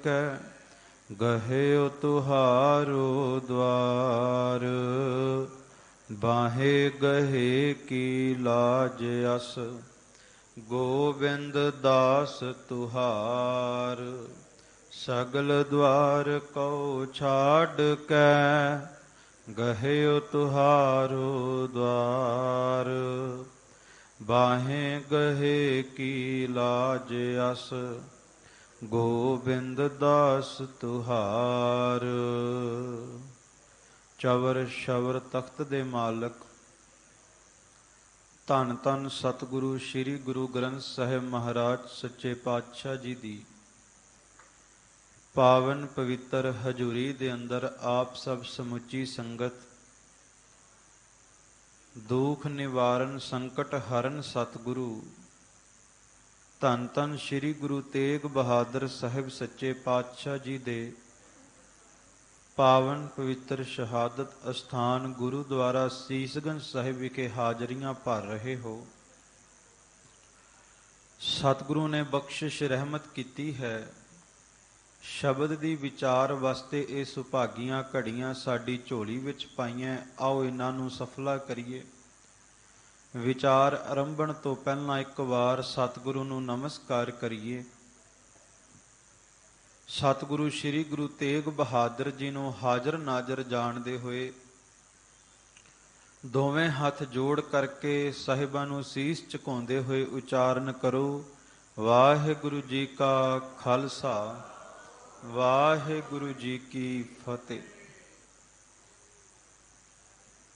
कै गह्यो तुहारो द्वार, बाहे गहे की लाज अस, गोविंद दास तुहार। सगल द्वार को छाड़ कै गह्यो तुहारो द्वार, बाहे गहे की लाज अस, गोविंद दास तुहार। चवर शवर तख्त दे मालक धन धन सतगुरु श्री गुरु ग्रंथ साहिब महाराज सच्चे पातशाह जी दी पावन पवित्र हजूरी दे अंदर आप सब समुची संगत दुख निवारण संकट हरण सतगुरु धन धन श्री गुरु तेग बहादुर साहिब सच्चे पातशाह जी दे पावन पवित्र शहादत अस्थान गुरुद्वारा सीसगंज साहिब विखे हाजरियां भर रहे हो। सतगुरु ने बख्शिश रहमत कीती है। शब्द दी विचार वास्ते ये सुभागियां घड़ियां साडी झोली विच पाईयां। आओ इन्हां नूं सफला करिए। विचार आरंभण तो पहला एक बार सतगुरु नूं नमस्कार करिए। सतगुरु श्री गुरु तेग बहादुर जी नूं हाजर नाजर जानदे होए दोवें हथ जोड़ करके साहिबां नूं सीस झुकाउंदे होए उचारण करो, वाहिगुरु जी का खालसा वाहिगुरु जी की फतेह।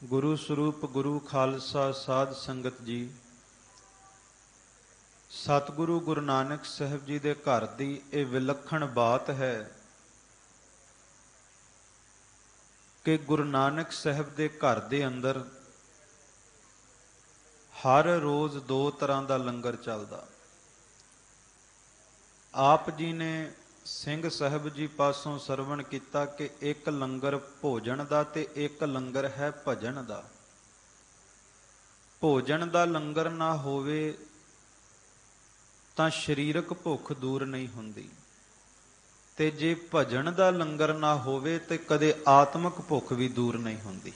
गुरु स्वरूप गुरु खालसा साध संगत जी, सतगुरु गुरु नानक साहब जी दे घर दी ये विलखण बात है कि गुरु नानक साहब दे घर दे अंदर हर रोज दो तरह का लंगर चलदा। आप जी ने ਸਿੰਘ ਸਾਹਿਬ जी पासों सरवण किया कि एक लंगर भोजन का ते एक लंगर है भजन का। भोजन का लंगर ना होवे तां शरीरक भुख दूर नहीं हुंदी, ते जे भजन का लंगर ना होवे ते कदे आत्मक भुख भी दूर नहीं हुंदी।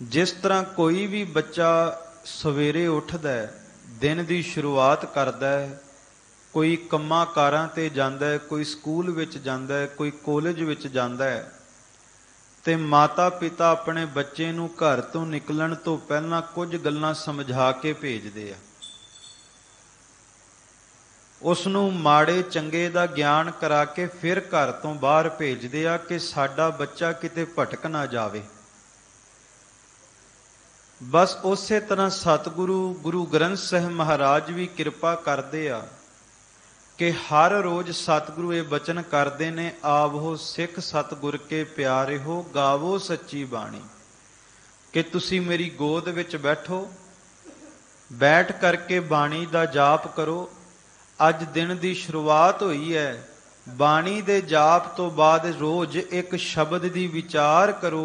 जिस तरह कोई भी बच्चा सवेरे उठदा है, दिन की शुरुआत करदा है, कोई ਕੰਮਾਂ ਕਾਰਾਂ ਤੇ ਜਾਂਦਾ ਹੈ, ਕੋਈ ਸਕੂਲ ਵਿੱਚ ਜਾਂਦਾ ਹੈ, ਕੋਈ ਕਾਲਜ ਵਿੱਚ ਜਾਂਦਾ ਹੈ, ਤੇ ਮਾਤਾ ਪਿਤਾ ਆਪਣੇ ਬੱਚੇ ਨੂੰ ਘਰ ਤੋਂ ਨਿਕਲਣ ਤੋਂ ਪਹਿਲਾਂ ਕੁਝ ਗੱਲਾਂ ਸਮਝਾ ਕੇ ਭੇਜਦੇ ਆ। ਉਸ ਨੂੰ ਮਾੜੇ ਚੰਗੇ ਦਾ ਗਿਆਨ ਕਰਾ ਕੇ ਫਿਰ ਘਰ ਤੋਂ ਬਾਹਰ ਭੇਜਦੇ ਆ ਕਿ ਸਾਡਾ ਬੱਚਾ ਕਿਤੇ ਭਟਕ ਨਾ ਜਾਵੇ। ਬਸ ਉਸੇ ਤਰ੍ਹਾਂ ਸਤਿਗੁਰੂ ਗੁਰੂ ਗ੍ਰੰਥ ਸਾਹਿਬ ਮਹਾਰਾਜ ਵੀ ਕਿਰਪਾ ਕਰਦੇ ਆ कि हर रोज सतगुरु ये बचन करते ने, आवो सिख सतगुर के प्यारे हो, गावो सच्ची बाणी। कि तुसी मेरी गोद विच बैठो, बैठ करके बाणी दा जाप करो। अज दिन दी शुरुआत हुई है, बाणी दे जाप तो बाद रोज एक शब्द दी विचार करो।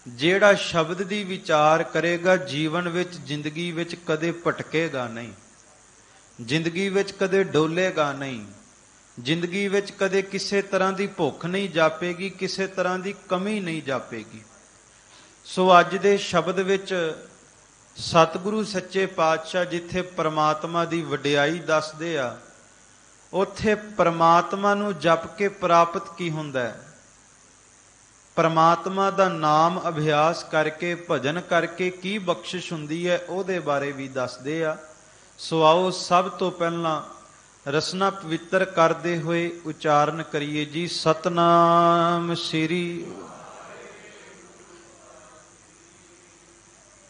जेड़ा शब्द दी विचार करेगा जीवन विच जिंदगी विच कदे भटकेगा नहीं, जिंदगी विच कदे डोलेगा नहीं, जिंदगी विच कदे किसी तरह की भुख नहीं जापेगी, किसी तरह की कमी नहीं जापेगी। सो अज दे शब्द विच सतगुरु सच्चे पातशाह जिथे परमात्मा की वडियाई दसदे आ, उत्थे परमात्मा नूं जप के प्राप्त की हुंदा है। परमात्मा दा नाम अभ्यास करके भजन करके की बख्शिश हुंदी है, उहदे बारे भी दसदे आ। सो आओ सब तो पहला रसना पवित्र करते हुए उचारण करिए जी, सतनाम श्री।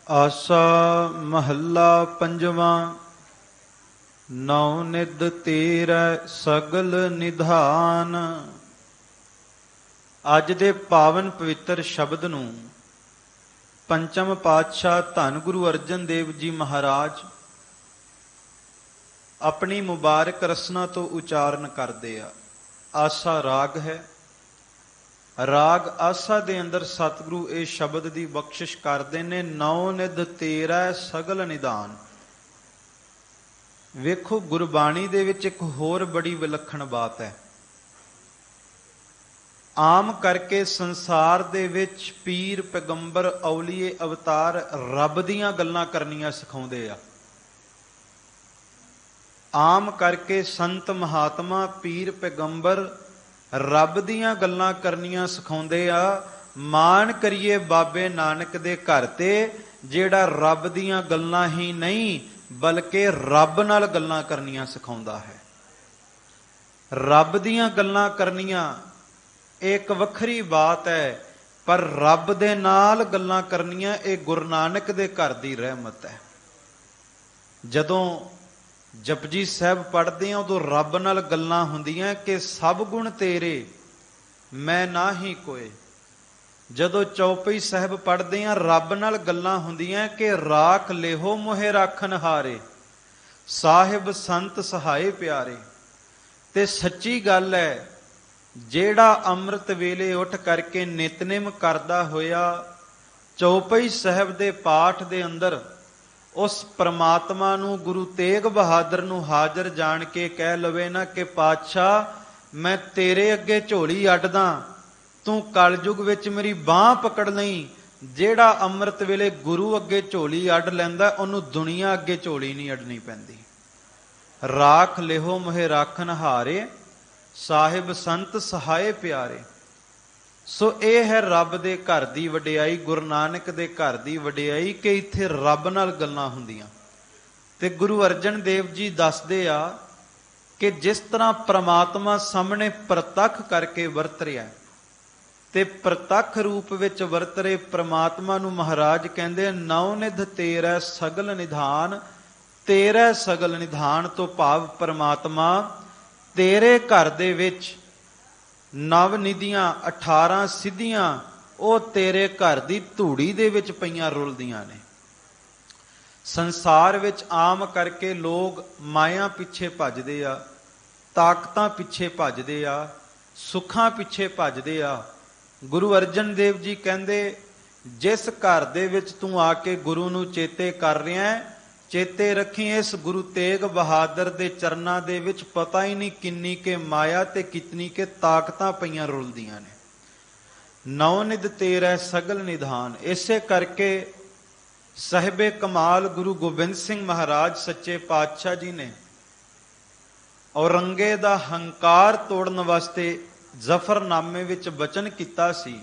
आसा महला पंजवा। नौ निध तेरा सगल निधान। अज दे पावन पवित्र शब्द नूं पंचम पातशाह धन गुरु अर्जन देव जी महाराज अपनी मुबारक रसना तो उचारण करते आ। आसा राग है। राग आसा दे अंदर सतगुरु ये शब्द की बख्शिश करते ने, नौ निध तेरा सगल निदान। ਵੇਖੋ ਗੁਰਬਾਣੀ ਦੇ ਵਿੱਚ ਇੱਕ ਹੋਰ ਬੜੀ ਵਿਲੱਖਣ ਬਾਤ ਹੈ। ਆਮ ਕਰਕੇ ਸੰਸਾਰ ਦੇ ਵਿੱਚ ਪੀਰ ਪੈਗੰਬਰ ਔਲੀਏ ਅਵਤਾਰ ਰੱਬ ਦੀਆਂ ਗੱਲਾਂ ਕਰਨੀਆਂ ਸਿਖਾਉਂਦੇ ਆ। ਆਮ ਕਰਕੇ ਸੰਤ ਮਹਾਤਮਾ ਪੀਰ ਪੈਗੰਬਰ ਰੱਬ ਦੀਆਂ ਗੱਲਾਂ ਕਰਨੀਆਂ ਸਿਖਾਉਂਦੇ ਆ। ਮਾਣ ਕਰੀਏ ਬਾਬੇ ਨਾਨਕ ਦੇ ਘਰ ਤੇ, ਜਿਹੜਾ ਰੱਬ ਦੀਆਂ ਗੱਲਾਂ ਹੀ ਨਹੀਂ ਬਲਕਿ ਰੱਬ ਨਾਲ ਗੱਲਾਂ ਕਰਨੀਆਂ ਸਿਖਾਉਂਦਾ ਹੈ। ਰੱਬ ਦੀਆਂ ਗੱਲਾਂ ਕਰਨੀਆਂ ਇੱਕ ਵੱਖਰੀ ਬਾਤ ਹੈ, ਪਰ ਰੱਬ ਦੇ ਨਾਲ ਗੱਲਾਂ ਕਰਨੀਆਂ ਇਹ ਗੁਰੂ ਨਾਨਕ ਦੇ ਘਰ ਦੀ ਰਹਿਮਤ ਹੈ। ਜਦੋਂ ਜਪਜੀ ਸਾਹਿਬ ਪੜ੍ਹਦੇ ਆ ਉਦੋਂ ਰੱਬ ਨਾਲ ਗੱਲਾਂ ਹੁੰਦੀਆਂ ਕਿ ਸਭ ਗੁਣ ਤੇਰੇ ਮੈਂ ਨਾਹੀ ਕੋਏ। ਜਦੋਂ ਚੌਪਈ ਸਾਹਿਬ ਪੜ੍ਹਦੇ ਆ ਰੱਬ ਨਾਲ ਗੱਲਾਂ ਹੁੰਦੀਆਂ ਕਿ ਰਾਖ ਲਿਹੋ ਮੋਹਿ ਰਾਖਣ ਹਾਰੇ, ਸਾਹਿਬ ਸੰਤ ਸਹਾਏ ਪਿਆਰੇ। ਤੇ ਸੱਚੀ ਗੱਲ ਹੈ, ਜਿਹੜਾ ਅੰਮ੍ਰਿਤ ਵੇਲੇ ਉੱਠ ਕਰਕੇ ਨਿਤਨੇਮ ਕਰਦਾ ਹੋਇਆ ਚੌਪਈ ਸਾਹਿਬ ਦੇ ਪਾਠ ਦੇ ਅੰਦਰ ਉਸ ਪ੍ਰਮਾਤਮਾ ਨੂੰ, ਗੁਰੂ ਤੇਗ ਬਹਾਦਰ ਨੂੰ ਹਾਜ਼ਰ ਜਾਣ ਕੇ ਕਹਿ ਲਵੇ ਨਾ ਕਿ ਪਾਤਸ਼ਾਹ ਮੈਂ ਤੇਰੇ ਅੱਗੇ ਝੋਲੀ ਅੱਡਦਾ, ਤੂੰ ਕਲਯੁਗ ਵਿੱਚ ਮੇਰੀ ਬਾਂਹ ਪਕੜ ਲਈ। ਜਿਹੜਾ ਅੰਮ੍ਰਿਤ ਵੇਲੇ ਗੁਰੂ ਅੱਗੇ ਝੋਲੀ ਅੱਡ ਲੈਂਦਾ ਉਹਨੂੰ ਦੁਨੀਆ ਅੱਗੇ ਝੋਲੀ ਨਹੀਂ ਅੱਡਣੀ ਪੈਂਦੀ। ਰਾਖ ਲਿਹੋ ਮੋਹਿ ਰਾਖਣ ਹਾਰੇ, ਸਾਹਿਬ ਸੰਤ ਸਹਾਏ ਪਿਆਰੇ। ਸੋ ਇਹ ਹੈ ਰੱਬ ਦੇ ਘਰ ਦੀ ਵਡਿਆਈ, ਗੁਰੂ ਨਾਨਕ ਦੇ ਘਰ ਦੀ ਵਡਿਆਈ ਕਿ ਇੱਥੇ ਰੱਬ ਨਾਲ ਗੱਲਾਂ ਹੁੰਦੀਆਂ। ਤੇ ਗੁਰੂ ਅਰਜਨ ਦੇਵ ਜੀ ਦੱਸਦੇ ਆ ਕਿ ਜਿਸ ਤਰ੍ਹਾਂ ਪ੍ਰਮਾਤਮਾ ਸਾਹਮਣੇ ਪ੍ਰਤੱਖ ਕਰਕੇ ਵਰਤ ਰਿਹਾ ਤੇ ਪ੍ਰਤੱਖ ਰੂਪ ਵਿੱਚ ਵਰਤ ਰਹੇ ਪ੍ਰਮਾਤਮਾ ਨੂੰ ਮਹਾਰਾਜ ਕਹਿੰਦੇ ਨੌ ਨਿਧ ਤੇਰਾ ਸਗਲ ਨਿਧਾਨ। ਤੇਰਾ ਸਗਲ ਨਿਧਾਨ ਤੋਂ ਭਾਵ ਪ੍ਰਮਾਤਮਾ ਤੇਰੇ ਘਰ ਦੇ ਵਿੱਚ ਨਵ ਨਿਧੀਆਂ 18 ਸਿੱਧੀਆਂ ਉਹ ਤੇਰੇ ਘਰ ਦੀ ਧੂੜੀ ਦੇ ਵਿੱਚ ਪਈਆਂ ਰੁਲਦੀਆਂ ਨੇ। ਸੰਸਾਰ ਵਿੱਚ ਆਮ ਕਰਕੇ ਲੋਕ ਮਾਇਆ ਪਿੱਛੇ ਭੱਜਦੇ ਆ, ਤਾਕਤਾਂ ਪਿੱਛੇ ਭੱਜਦੇ ਆ, ਸੁੱਖਾਂ ਪਿੱਛੇ ਭੱਜਦੇ ਆ। ਗੁਰੂ ਅਰਜਨ ਦੇਵ ਜੀ ਕਹਿੰਦੇ ਜਿਸ ਘਰ ਦੇ ਵਿੱਚ ਤੂੰ ਆ ਕੇ ਗੁਰੂ ਨੂੰ ਚੇਤੇ ਕਰ ਰਿਹਾ, ਚੇਤੇ ਰੱਖੀ ਇਸ ਗੁਰੂ ਤੇਗ ਬਹਾਦਰ ਦੇ ਚਰਨਾਂ ਦੇ ਵਿੱਚ ਪਤਾ ਹੀ ਨਹੀਂ ਕਿੰਨੀ ਕੇ ਮਾਇਆ ਤੇ ਕਿਤਨੀ ਕੇ ਤਾਕਤਾਂ ਪਈਆਂ ਰੁਲਦੀਆਂ ਨੇ। ਨੌ ਨਿਧ ਤੇਰਾ ਸਗਲ ਨਿਧਾਨ। ਇਸੇ ਕਰਕੇ ਸਾਹਿਬੇ ਕਮਾਲ ਗੁਰੂ ਗੋਬਿੰਦ ਸਿੰਘ ਮਹਾਰਾਜ ਸੱਚੇ ਪਾਤਸ਼ਾਹ ਜੀ ਨੇ ਔਰੰਗੇ ਦਾ ਹੰਕਾਰ ਤੋੜਨ ਵਾਸਤੇ ਜ਼ਫਰਨਾਮੇ ਵਿੱਚ ਬਚਨ ਕੀਤਾ ਸੀ।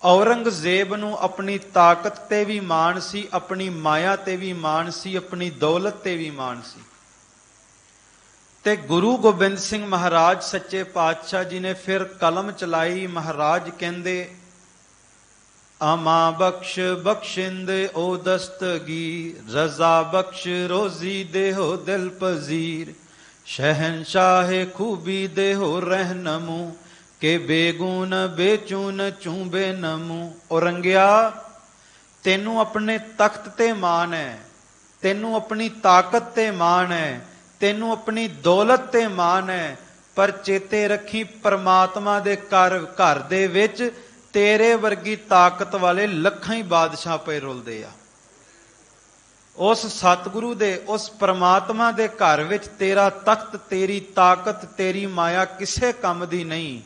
ਔਰੰਗਜ਼ੇਬ ਨੂੰ ਆਪਣੀ ਤਾਕਤ ਤੇ ਵੀ ਮਾਣ ਸੀ, ਆਪਣੀ ਮਾਇਆ ਤੇ ਵੀ ਮਾਣ ਸੀ, ਆਪਣੀ ਦੌਲਤ ਤੇ ਵੀ ਮਾਣ ਸੀ। ਤੇ ਗੁਰੂ ਗੋਬਿੰਦ ਸਿੰਘ ਮਹਾਰਾਜ ਸੱਚੇ ਪਾਤਸ਼ਾਹ ਜੀ ਨੇ ਫਿਰ ਕਲਮ ਚਲਾਈ। ਮਹਾਰਾਜ ਕਹਿੰਦੇ ਆਮਾ ਬਖਸ਼ ਬਖਸ਼ਿੰਦ ਓ ਦਸਤਗੀਰ, ਰਜ਼ਾ ਬਖਸ਼ ਰੋਜ਼ੀ ਦੇਹੋ ਦਿਲ ਪਜ਼ੀਰ, ਸ਼ਹਿਨਸ਼ਾਹੇ ਖੂਬੀ ਦੇਹੋ ਰਹਿਨਮੂ, ਕਿ ਬੇਗੂਨ ਬੇਚੂਨ ਚੂੰਬੇ ਨਮੂ। ਔਰੰਗਿਆ ਤੈਨੂੰ ਆਪਣੇ ਤਖਤ ਤੇ ਮਾਣ ਹੈ, ਤੈਨੂੰ ਆਪਣੀ ਤਾਕਤ ਤੇ ਮਾਣ ਹੈ, ਤੈਨੂੰ ਆਪਣੀ ਦੌਲਤ ਤੇ ਮਾਣ ਹੈ, ਪਰ ਚੇਤੇ ਰੱਖੀ ਪ੍ਰਮਾਤਮਾ ਦੇ ਘਰ ਦੇ ਵਿੱਚ ਤੇਰੇ ਵਰਗੀ ਤਾਕਤ ਵਾਲੇ ਲੱਖਾਂ ਹੀ ਬਾਦਸ਼ਾਹ ਪਏ ਰੁਲਦੇ ਆ। ਉਸ ਸਤਿਗੁਰੂ ਦੇ, ਉਸ ਪ੍ਰਮਾਤਮਾ ਦੇ ਘਰ ਵਿੱਚ ਤੇਰਾ ਤਖਤ, ਤੇਰੀ ਤਾਕਤ, ਤੇਰੀ ਮਾਇਆ ਕਿਸੇ ਕੰਮ ਦੀ ਨਹੀਂ।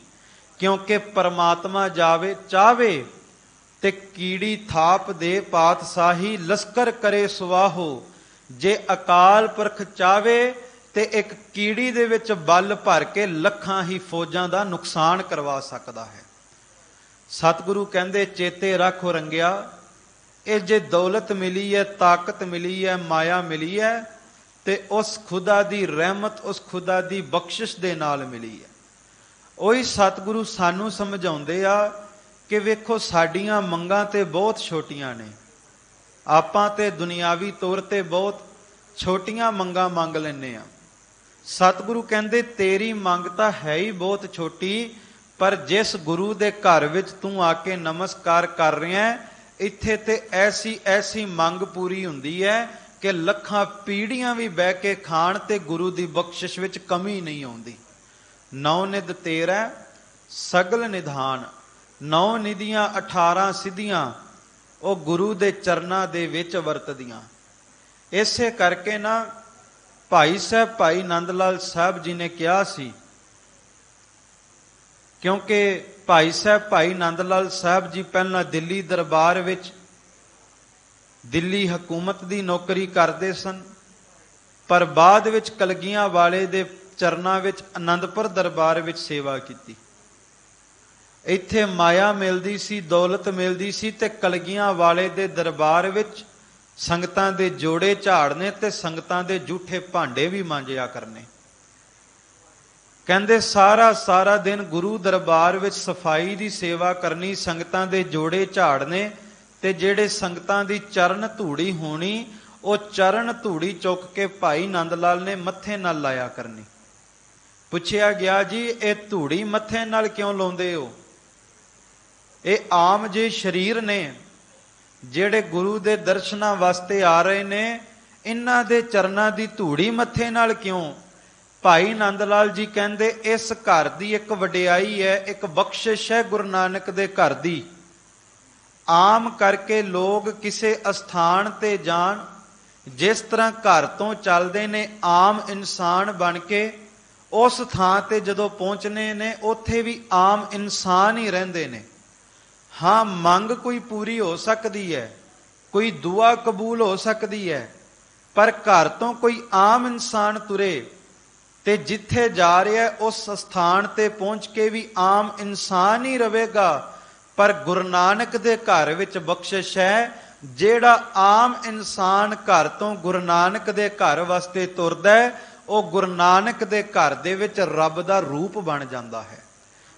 ਕਿਉਂਕਿ ਪ੍ਰਮਾਤਮਾ ਜਾਵੇ ਚਾਵੇ ਤੇ ਕੀੜੀ ਥਾਪ ਦੇ ਪਾਤਸ਼ਾਹੀ, ਲਸ਼ਕਰ ਕਰੇ ਸੁਆਹੋ। ਜੇ ਅਕਾਲ ਪੁਰਖ ਚਾਵੇ ਤੇ ਇੱਕ ਕੀੜੀ ਦੇ ਵਿੱਚ ਬਲ ਭਰ ਕੇ ਲੱਖਾਂ ਹੀ ਫੌਜਾਂ ਦਾ ਨੁਕਸਾਨ ਕਰਵਾ ਸਕਦਾ ਹੈ। ਸਤਿਗੁਰੂ ਕਹਿੰਦੇ ਚੇਤੇ ਰੱਖ ਔਰੰਗਿਆ, ਇਹ ਜੇ ਦੌਲਤ ਮਿਲੀ ਹੈ, ਤਾਕਤ ਮਿਲੀ ਹੈ, ਮਾਇਆ ਮਿਲੀ ਹੈ ਤੇ ਉਸ ਖੁਦਾ ਦੀ ਰਹਿਮਤ, ਉਸ ਖੁਦਾ ਦੀ ਬਖਸ਼ਿਸ਼ ਦੇ ਨਾਲ ਮਿਲੀ ਹੈ। ਉਹੀ ਸਤਿਗੁਰੂ ਸਾਨੂੰ ਸਮਝਾਉਂਦੇ ਆ ਕਿ ਵੇਖੋ ਸਾਡੀਆਂ ਮੰਗਾਂ ਤੇ ਬਹੁਤ ਛੋਟੀਆਂ ਨੇ, ਆਪਾਂ ਤੇ ਦੁਨਿਆਵੀ ਤੌਰ ਤੇ ਬਹੁਤ ਛੋਟੀਆਂ ਮੰਗਾਂ ਮੰਗ ਲੈਂਦੇ ਆ। ਸਤਿਗੁਰੂ ਕਹਿੰਦੇ ਤੇਰੀ ਮੰਗ ਤਾਂ ਹੈ ਹੀ ਬਹੁਤ ਛੋਟੀ, ਪਰ ਜਿਸ ਗੁਰੂ ਦੇ ਘਰ ਵਿੱਚ ਤੂੰ ਆ ਕੇ ਨਮਸਕਾਰ ਕਰ ਰਿਹਾ, ਇੱਥੇ ਤੇ ਐਸੀ ਐਸੀ ਮੰਗ ਪੂਰੀ ਹੁੰਦੀ ਹੈ ਕਿ ਲੱਖਾਂ ਪੀੜ੍ਹੀਆਂ ਵੀ ਬਹਿ ਕੇ ਖਾਣ ਤੇ ਗੁਰੂ ਦੀ ਬਖਸ਼ਿਸ਼ ਵਿੱਚ ਕਮੀ ਨਹੀਂ ਆਉਂਦੀ। ਨੌ ਨਿਧ ਤੇਰਾ ਸਗਲ ਨਿਧਾਨ। 9 ਨਿਧੀਆਂ 18 ਸਿੱਧੀਆਂ ਉਹ ਗੁਰੂ ਦੇ ਚਰਨਾਂ ਦੇ ਵਿੱਚ ਵਰਤਦੀਆਂ। ਇਸੇ ਕਰਕੇ ਨਾ ਭਾਈ ਸਾਹਿਬ ਭਾਈ ਨੰਦ ਲਾਲ ਸਾਹਿਬ ਜੀ ਨੇ ਕਿਹਾ ਸੀ, ਕਿਉਂਕਿ ਭਾਈ ਸਾਹਿਬ ਭਾਈ ਨੰਦ ਲਾਲ ਸਾਹਿਬ ਜੀ ਪਹਿਲਾਂ ਦਿੱਲੀ ਦਰਬਾਰ ਵਿੱਚ ਦਿੱਲੀ ਹਕੂਮਤ ਦੀ ਨੌਕਰੀ ਕਰਦੇ ਸਨ, ਪਰ ਬਾਅਦ ਵਿੱਚ ਕਲਗੀਆਂ ਵਾਲੇ ਦੇ ਚਰਨਾਂ ਵਿੱਚ ਆਨੰਦਪੁਰ ਦਰਬਾਰ ਵਿੱਚ ਸੇਵਾ ਕੀਤੀ। ਇੱਥੇ ਮਾਇਆ ਮਿਲਦੀ ਸੀ, ਦੌਲਤ ਮਿਲਦੀ ਸੀ, ਤੇ ਕਲਗੀਆਂ ਵਾਲੇ ਦੇ ਦਰਬਾਰ ਵਿੱਚ ਸੰਗਤਾਂ ਦੇ ਜੋੜੇ ਝਾੜਨੇ ਤੇ ਸੰਗਤਾਂ ਦੇ ਜੂਠੇ ਭਾਂਡੇ ਵੀ ਮਾਂਜਿਆ ਕਰਨੇ। ਕਹਿੰਦੇ ਸਾਰਾ ਦਿਨ ਗੁਰੂ ਦਰਬਾਰ ਵਿੱਚ ਸਫਾਈ ਦੀ ਸੇਵਾ ਕਰਨੀ, ਸੰਗਤਾਂ ਦੇ ਜੋੜੇ ਝਾੜਨੇ, ਤੇ ਜਿਹੜੇ ਸੰਗਤਾਂ ਦੀ ਚਰਨ ਧੂੜੀ ਹੋਣੀ, ਉਹ ਚਰਨ ਧੂੜੀ ਚੁੱਕ ਕੇ ਭਾਈ ਨੰਦ ਲਾਲ ਨੇ ਮੱਥੇ ਨਾਲ ਲਾਇਆ ਕਰਨੀ। ਪੁੱਛਿਆ ਗਿਆ, ਜੀ ਇਹ ਧੂੜੀ ਮੱਥੇ ਨਾਲ ਕਿਉਂ ਲਾਉਂਦੇ ਹੋ? ਇਹ ਆਮ ਜੇ ਸਰੀਰ ਨੇ ਜਿਹੜੇ ਗੁਰੂ ਦੇ ਦਰਸ਼ਨਾਂ ਵਾਸਤੇ ਆ ਰਹੇ ਨੇ, ਇਹਨਾਂ ਦੇ ਚਰਨਾਂ ਦੀ ਧੂੜੀ ਮੱਥੇ ਨਾਲ ਕਿਉਂ? ਭਾਈ ਨੰਦ ਲਾਲ ਜੀ ਕਹਿੰਦੇ, ਇਸ ਘਰ ਦੀ ਇੱਕ ਵਡਿਆਈ ਹੈ, ਇੱਕ ਬਖਸ਼ਿਸ਼ ਹੈ ਗੁਰੂ ਨਾਨਕ ਦੇ ਘਰ ਦੀ। ਆਮ ਕਰਕੇ ਲੋਕ ਕਿਸੇ ਅਸਥਾਨ ਤੇ ਜਾਣ, ਜਿਸ ਤਰ੍ਹਾਂ ਘਰ ਤੋਂ ਚੱਲਦੇ ਨੇ ਆਮ ਇਨਸਾਨ ਬਣ ਕੇ, ਉਸ ਥਾਂ ਤੇ ਜਦੋਂ ਪਹੁੰਚਨੇ ਨੇ ਉੱਥੇ ਵੀ ਆਮ ਇਨਸਾਨ ਹੀ ਰਹਿੰਦੇ ਨੇ। ਹਾਂ, ਮੰਗ ਕੋਈ ਪੂਰੀ ਹੋ ਸਕਦੀ ਹੈ, ਕੋਈ ਦੁਆ ਕਬੂਲ ਹੋ ਸਕਦੀ ਹੈ, ਪਰ ਘਰ ਤੋਂ ਕੋਈ ਆਮ ਇਨਸਾਨ ਤੁਰੇ ਤੇ ਜਿੱਥੇ ਜਾ ਰਿਹਾ ਉਸ ਸਥਾਨ ਤੇ ਪਹੁੰਚ ਕੇ ਵੀ ਆਮ ਇਨਸਾਨ ਹੀ ਰਹੇਗਾ। ਪਰ ਗੁਰੂ ਨਾਨਕ ਦੇ ਘਰ ਵਿੱਚ ਬਖਸ਼ਿਸ਼ ਹੈ, ਜਿਹੜਾ ਆਮ ਇਨਸਾਨ ਘਰ ਤੋਂ ਗੁਰੂ ਨਾਨਕ ਦੇ ਘਰ ਵਾਸਤੇ ਤੁਰਦਾ ਹੈ, ਉਹ ਗੁਰੂ ਨਾਨਕ ਦੇ ਘਰ ਦੇ ਵਿੱਚ ਰੱਬ ਦਾ ਰੂਪ ਬਣ ਜਾਂਦਾ ਹੈ।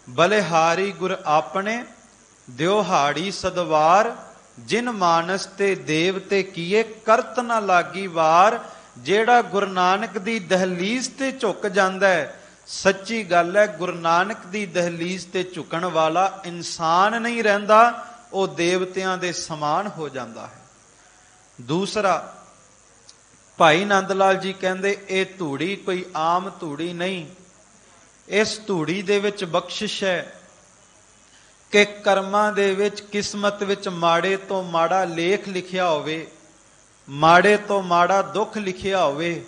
ਬਲਿਹਾਰੀ ਗੁਰ ਆਪਣੇ ਦਿਉਹਾੜੀ ਸਦਵਾਰ, ਜਿਨ ਮਾਨਸ ਤੇ ਦੇਵ ਤੇ ਕੀਏ ਕਰਤ ਨਾ ਲਾਗੀ ਵਾਰ। ਜਿਹੜਾ ਗੁਰੂ ਨਾਨਕ ਦੀ ਦਹਲੀਜ਼ ਤੇ ਝੁਕ ਜਾਂਦਾ ਹੈ, ਸੱਚੀ ਗੱਲ ਹੈ, ਗੁਰੂ ਨਾਨਕ ਦੀ ਦਹਲੀਜ਼ ਤੇ ਝੁਕਣ ਵਾਲਾ ਇਨਸਾਨ ਨਹੀਂ ਰਹਿੰਦਾ, ਉਹ ਦੇਵਤਿਆਂ ਦੇ ਸਮਾਨ ਹੋ ਜਾਂਦਾ ਹੈ। ਦੂਸਰਾ, ਭਾਈ ਨੰਦ ਲਾਲ ਜੀ ਕਹਿੰਦੇ, ਇਹ ਧੂੜੀ ਕੋਈ ਆਮ ਧੂੜੀ ਨਹੀਂ, ਇਸ ਧੂੜੀ ਦੇ ਵਿੱਚ ਬਖਸ਼ਿਸ਼ ਹੈ ਕਿ ਕਰਮਾਂ ਦੇ ਵਿੱਚ, ਕਿਸਮਤ ਵਿੱਚ ਮਾੜੇ ਤੋਂ ਮਾੜਾ ਲੇਖ ਲਿਖਿਆ ਹੋਵੇ, ਮਾੜੇ ਤੋਂ ਮਾੜਾ ਦੁੱਖ ਲਿਖਿਆ ਹੋਵੇ,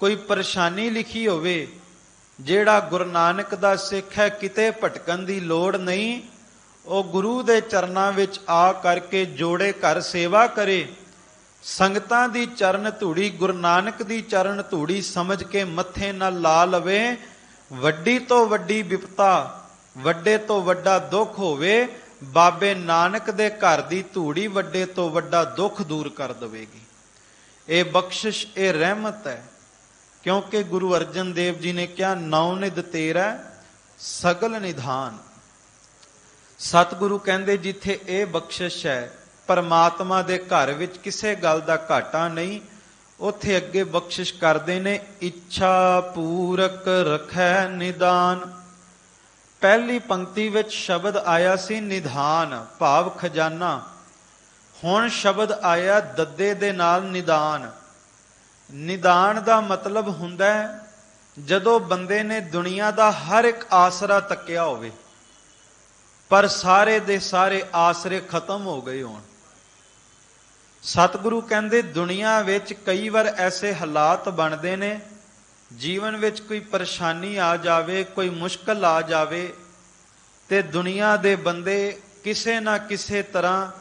ਕੋਈ ਪਰੇਸ਼ਾਨੀ ਲਿਖੀ ਹੋਵੇ, ਜਿਹੜਾ ਗੁਰੂ ਨਾਨਕ ਦਾ ਸਿੱਖ ਹੈ ਕਿਤੇ ਭਟਕਣ ਦੀ ਲੋੜ ਨਹੀਂ। ਉਹ ਗੁਰੂ ਦੇ ਚਰਨਾਂ ਵਿੱਚ ਆ ਕਰਕੇ ਜੋੜੇ ਘਰ ਸੇਵਾ ਕਰੇ, ਸੰਗਤਾਂ ਦੀ ਚਰਨ ਧੂੜੀ ਗੁਰੂ ਨਾਨਕ ਦੀ ਚਰਨ ਧੂੜੀ ਸਮਝ ਕੇ ਮੱਥੇ ਨਾਲ ਲਾ ਲਵੇ। ਵੱਡੀ ਤੋਂ ਵੱਡੀ ਵਿਪਤਾ, ਵੱਡੇ ਤੋਂ ਵੱਡਾ ਦੁੱਖ ਹੋਵੇ, ਬਾਬੇ ਨਾਨਕ ਦੇ ਘਰ ਦੀ ਧੂੜੀ ਵੱਡੇ ਤੋਂ ਵੱਡਾ ਦੁੱਖ ਦੂਰ ਕਰ ਦੇਵੇਗੀ। ਇਹ ਬਖਸ਼ਿਸ਼, ਇਹ ਰਹਿਮਤ ਹੈ, ਕਿਉਂਕਿ ਗੁਰੂ ਅਰਜਨ ਦੇਵ ਜੀ ਨੇ ਕਿਹਾ, ਨੌ ਨਿਧ ਤੇਰਾ ਸਗਲ ਨਿਧਾਨ। ਸਤਿਗੁਰੂ ਕਹਿੰਦੇ, ਜਿੱਥੇ ਇਹ ਬਖਸ਼ਿਸ਼ ਹੈ, ਪਰਮਾਤਮਾ ਦੇ ਘਰ ਵਿੱਚ ਕਿਸੇ ਗੱਲ ਦਾ ਘਾਟਾ ਨਹੀਂ। ਉੱਥੇ ਅੱਗੇ ਬਖਸ਼ਿਸ਼ ਕਰਦੇ ਨੇ, ਇੱਛਾ ਪੂਰਕ ਰਖੈ ਨਿਦਾਨ। ਪਹਿਲੀ ਪੰਕਤੀ ਵਿੱਚ ਸ਼ਬਦ ਆਇਆ ਸੀ ਨਿਧਾਨ, ਭਾਵ ਖਜ਼ਾਨਾ। ਹੁਣ ਸ਼ਬਦ ਆਇਆ ਦੱਦੇ ਦੇ ਨਾਲ ਨਿਦਾਨ। ਨਿਦਾਨ ਦਾ ਮਤਲਬ ਹੁੰਦਾ ਹੈ ਜਦੋਂ ਬੰਦੇ ਨੇ ਦੁਨੀਆ ਦਾ ਹਰ ਇੱਕ ਆਸਰਾ ਤੱਕਿਆ ਹੋਵੇ, ਪਰ ਸਾਰੇ ਦੇ ਸਾਰੇ ਆਸਰੇ ਖਤਮ ਹੋ ਗਏ ਹੋਣ। ਸਤਿਗੁਰੂ ਕਹਿੰਦੇ, ਦੁਨੀਆ ਵਿੱਚ ਕਈ ਵਾਰ ਐਸੇ ਹਾਲਾਤ ਬਣਦੇ ਨੇ, ਜੀਵਨ ਵਿੱਚ ਕੋਈ ਪਰੇਸ਼ਾਨੀ ਆ ਜਾਵੇ, ਕੋਈ ਮੁਸ਼ਕਲ ਆ ਜਾਵੇ, ਤੇ ਦੁਨੀਆ ਦੇ ਬੰਦੇ ਕਿਸੇ ਨਾ ਕਿਸੇ ਤਰ੍ਹਾਂ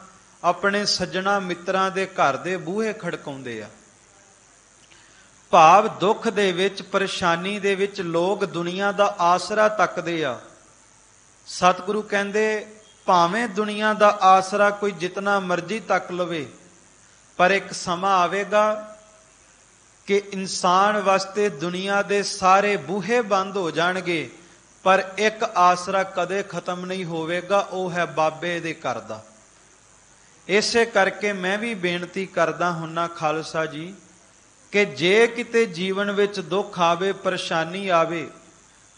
ਆਪਣੇ ਸੱਜਣਾ ਮਿੱਤਰਾਂ ਦੇ ਘਰ ਦੇ ਬੂਹੇ ਖੜਕਾਉਂਦੇ ਆ। ਭਾਵ ਦੁੱਖ ਦੇ ਵਿੱਚ, ਪਰੇਸ਼ਾਨੀ ਦੇ ਵਿੱਚ ਲੋਕ ਦੁਨੀਆ ਦਾ ਆਸਰਾ ਤੱਕਦੇ ਆ। ਸਤਿਗੁਰੂ ਕਹਿੰਦੇ, ਭਾਵੇਂ ਦੁਨੀਆ ਦਾ ਆਸਰਾ ਕੋਈ ਜਿਤਨਾ ਮਰਜ਼ੀ ਤੱਕ ਲਵੇ, ਪਰ ਇੱਕ ਸਮਾਂ ਆਵੇਗਾ ਕਿ ਇਨਸਾਨ ਵਾਸਤੇ ਦੁਨੀਆ ਦੇ ਸਾਰੇ ਬੂਹੇ ਬੰਦ ਹੋ ਜਾਣਗੇ, ਪਰ ਇੱਕ ਆਸਰਾ ਕਦੇ ਖਤਮ ਨਹੀਂ ਹੋਵੇਗਾ, ਉਹ ਹੈ ਬਾਬੇ ਦੇ ਘਰ ਦਾ। ਇਸੇ ਕਰਕੇ ਮੈਂ ਵੀ ਬੇਨਤੀ ਕਰਦਾ ਹੁੰਨਾ ਖਾਲਸਾ ਜੀ, ਕਿ ਜੇ ਕਿਤੇ ਜੀਵਨ ਵਿੱਚ ਦੁੱਖ ਆਵੇ, ਪਰੇਸ਼ਾਨੀ ਆਵੇ,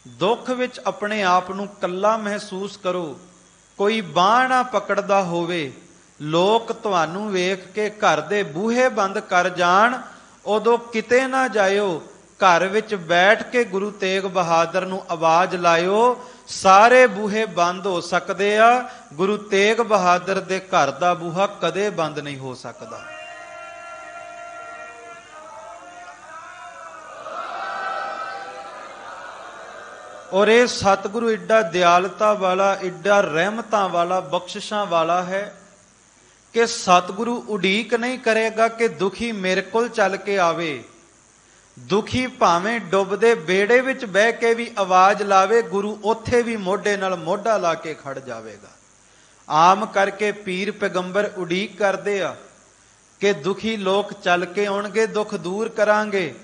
ਦੁੱਖ ਵਿੱਚ ਆਪਣੇ ਆਪ ਨੂੰ ਇਕੱਲਾ ਮਹਿਸੂਸ ਕਰੋ, ਕੋਈ ਬਾਂਹ ਨਾ ਪਕੜਦਾ ਹੋਵੇ, ਲੋਕ ਤੁਹਾਨੂੰ ਵੇਖ ਕੇ ਘਰ ਦੇ ਬੂਹੇ ਬੰਦ ਕਰ ਜਾਣ, ਉਦੋਂ ਕਿਤੇ ਨਾ ਜਾਇਓ, ਘਰ ਵਿੱਚ ਬੈਠ ਕੇ ਗੁਰੂ ਤੇਗ ਬਹਾਦਰ ਨੂੰ ਆਵਾਜ਼ ਲਾਇਓ। ਸਾਰੇ ਬੂਹੇ ਬੰਦ ਹੋ ਸਕਦੇ ਆ, ਗੁਰੂ ਤੇਗ ਬਹਾਦਰ ਦੇ ਘਰ ਦਾ ਬੂਹਾ ਕਦੇ ਬੰਦ ਨਹੀਂ ਹੋ ਸਕਦਾ। ਔਰ ਇਹ ਸਤਿਗੁਰੂ ਏਡਾ ਦਿਆਲਤਾ ਵਾਲਾ, ਏਡਾ ਰਹਿਮਤਾਂ ਵਾਲਾ, ਬਖਸ਼ਿਸ਼ਾਂ ਵਾਲਾ ਹੈ ਕਿ ਸਤਿਗੁਰੂ ਉਡੀਕ ਨਹੀਂ ਕਰੇਗਾ ਕਿ ਦੁਖੀ ਮੇਰੇ ਕੋਲ ਚੱਲ ਕੇ ਆਵੇ। ਦੁਖੀ ਭਾਵੇਂ ਡੁੱਬਦੇ ਬੇੜੇ ਵਿੱਚ ਬਹਿ ਕੇ ਵੀ ਆਵਾਜ਼ ਲਾਵੇ, ਗੁਰੂ ਉੱਥੇ ਵੀ ਮੋਢੇ ਨਾਲ ਮੋਢਾ ਲਾ ਕੇ ਖੜ ਜਾਵੇਗਾ। ਆਮ ਕਰਕੇ ਪੀਰ ਪੈਗੰਬਰ ਉਡੀਕ ਕਰਦੇ ਆ ਕਿ ਦੁਖੀ ਲੋਕ ਚੱਲ ਕੇ ਆਉਣਗੇ, ਦੁੱਖ ਦੂਰ ਕਰਾਂਗੇ।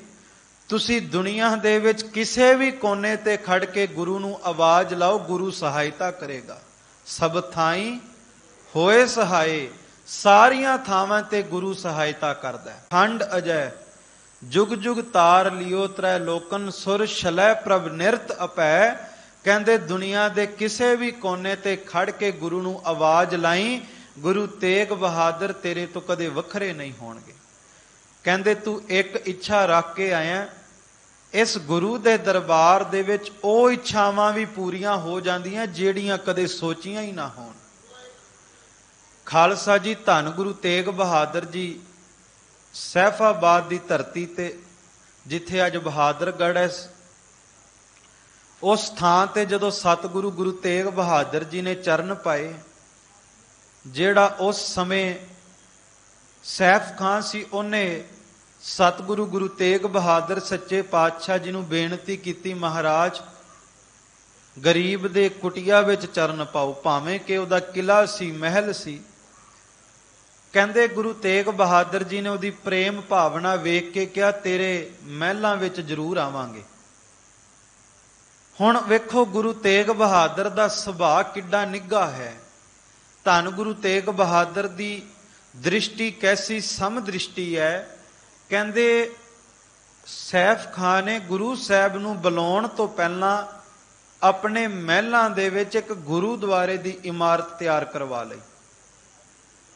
ਤੁਸੀਂ ਦੁਨੀਆ ਦੇ ਵਿੱਚ ਕਿਸੇ ਵੀ ਕੋਨੇ ਤੇ ਖੜ ਕੇ ਗੁਰੂ ਨੂੰ ਆਵਾਜ਼ ਲਾਓ, ਗੁਰੂ ਸਹਾਇਤਾ ਕਰੇਗਾ। ਸਭ ਥਾਈਂ ਹੋਏ ਸਹਾਏ, ਸਾਰੀਆਂ ਥਾਵਾਂ ਤੇ ਗੁਰੂ ਸਹਾਇਤਾ ਕਰਦਾ ਹੈ। ਖੰਡ ਅਜੈ ਜੁਗ ਜੁਗ ਤਾਰ ਲਿਓ ਤ੍ਰੈ ਲੋਕਨ, ਸੁਰ ਛਲੈ ਪ੍ਰਭ ਨਿਰਤ ਅਪੈ। ਕਹਿੰਦੇ ਦੁਨੀਆ ਦੇ ਕਿਸੇ ਵੀ ਕੋਨੇ ਤੇ ਖੜ ਕੇ ਗੁਰੂ ਨੂੰ ਆਵਾਜ਼ ਲਾਈ, ਗੁਰੂ ਤੇਗ ਬਹਾਦਰ ਤੇਰੇ ਤੋਂ ਕਦੇ ਵੱਖਰੇ ਨਹੀਂ ਹੋਣਗੇ। ਕਹਿੰਦੇ ਤੂੰ ਇੱਕ ਇੱਛਾ ਰੱਖ ਕੇ ਆਇਆ, ਇਸ ਗੁਰੂ ਦੇ ਦਰਬਾਰ ਦੇ ਵਿੱਚ ਉਹ ਇੱਛਾਵਾਂ ਵੀ ਪੂਰੀਆਂ ਹੋ ਜਾਂਦੀਆਂ ਜਿਹੜੀਆਂ ਕਦੇ ਸੋਚੀਆਂ ਹੀ ਨਾ ਹੋਣ। ਖਾਲਸਾ ਜੀ, ਧੰਨ ਗੁਰੂ ਤੇਗ ਬਹਾਦਰ ਜੀ ਸੈਫਾਬਾਦ ਦੀ ਧਰਤੀ ਤੇ, ਜਿੱਥੇ ਅੱਜ ਬਹਾਦਰਗੜ੍ਹ ਹੈ, ਉਸ ਥਾਂ ਤੇ ਜਦੋਂ ਸਤਿਗੁਰੂ ਗੁਰੂ ਤੇਗ ਬਹਾਦਰ ਜੀ ਨੇ ਚਰਨ ਪਾਏ, ਜਿਹੜਾ ਉਸ ਸਮੇਂ ਸੈਫ ਖਾਂ ਸੀ, ਉਹਨੇ ਸਤਿਗੁਰੂ ਗੁਰੂ ਤੇਗ ਬਹਾਦਰ ਸੱਚੇ ਪਾਤਸ਼ਾਹ ਜੀ ਨੂੰ ਬੇਨਤੀ ਕੀਤੀ, ਮਹਾਰਾਜ ਗਰੀਬ ਦੇ ਕੁਟੀਆ ਵਿੱਚ ਚਰਨ ਪਾਓ। ਭਾਵੇਂ ਕਿ ਉਹਦਾ ਕਿਲਾ ਸੀ, ਮਹਿਲ ਸੀ। ਕਹਿੰਦੇ ਗੁਰੂ ਤੇਗ ਬਹਾਦਰ ਜੀ ਨੇ ਉਹਦੀ ਪ੍ਰੇਮ ਭਾਵਨਾ ਵੇਖ ਕੇ ਕਿਹਾ, ਤੇਰੇ ਮਹਿਲਾਂ ਵਿੱਚ ਜ਼ਰੂਰ ਆਵਾਂਗੇ। ਹੁਣ ਵੇਖੋ ਗੁਰੂ ਤੇਗ ਬਹਾਦਰ ਦਾ ਸੁਭਾਅ ਕਿੱਡਾ ਨਿੱਘਾ ਹੈ। ਧੰਨ ਗੁਰੂ ਤੇਗ ਬਹਾਦਰ ਦੀ ਦ੍ਰਿਸ਼ਟੀ ਕੈਸੀ ਸਮ ਦ੍ਰਿਸ਼ਟੀ ਹੈ। ਕਹਿੰਦੇ ਸੈਫ ਖਾਂ ਨੇ ਗੁਰੂ ਸਾਹਿਬ ਨੂੰ ਬੁਲਾਉਣ ਤੋਂ ਪਹਿਲਾਂ ਆਪਣੇ ਮਹਿਲਾਂ ਦੇ ਵਿੱਚ ਇੱਕ ਗੁਰੂਦੁਆਰੇ ਦੀ ਇਮਾਰਤ ਤਿਆਰ ਕਰਵਾ ਲਈ।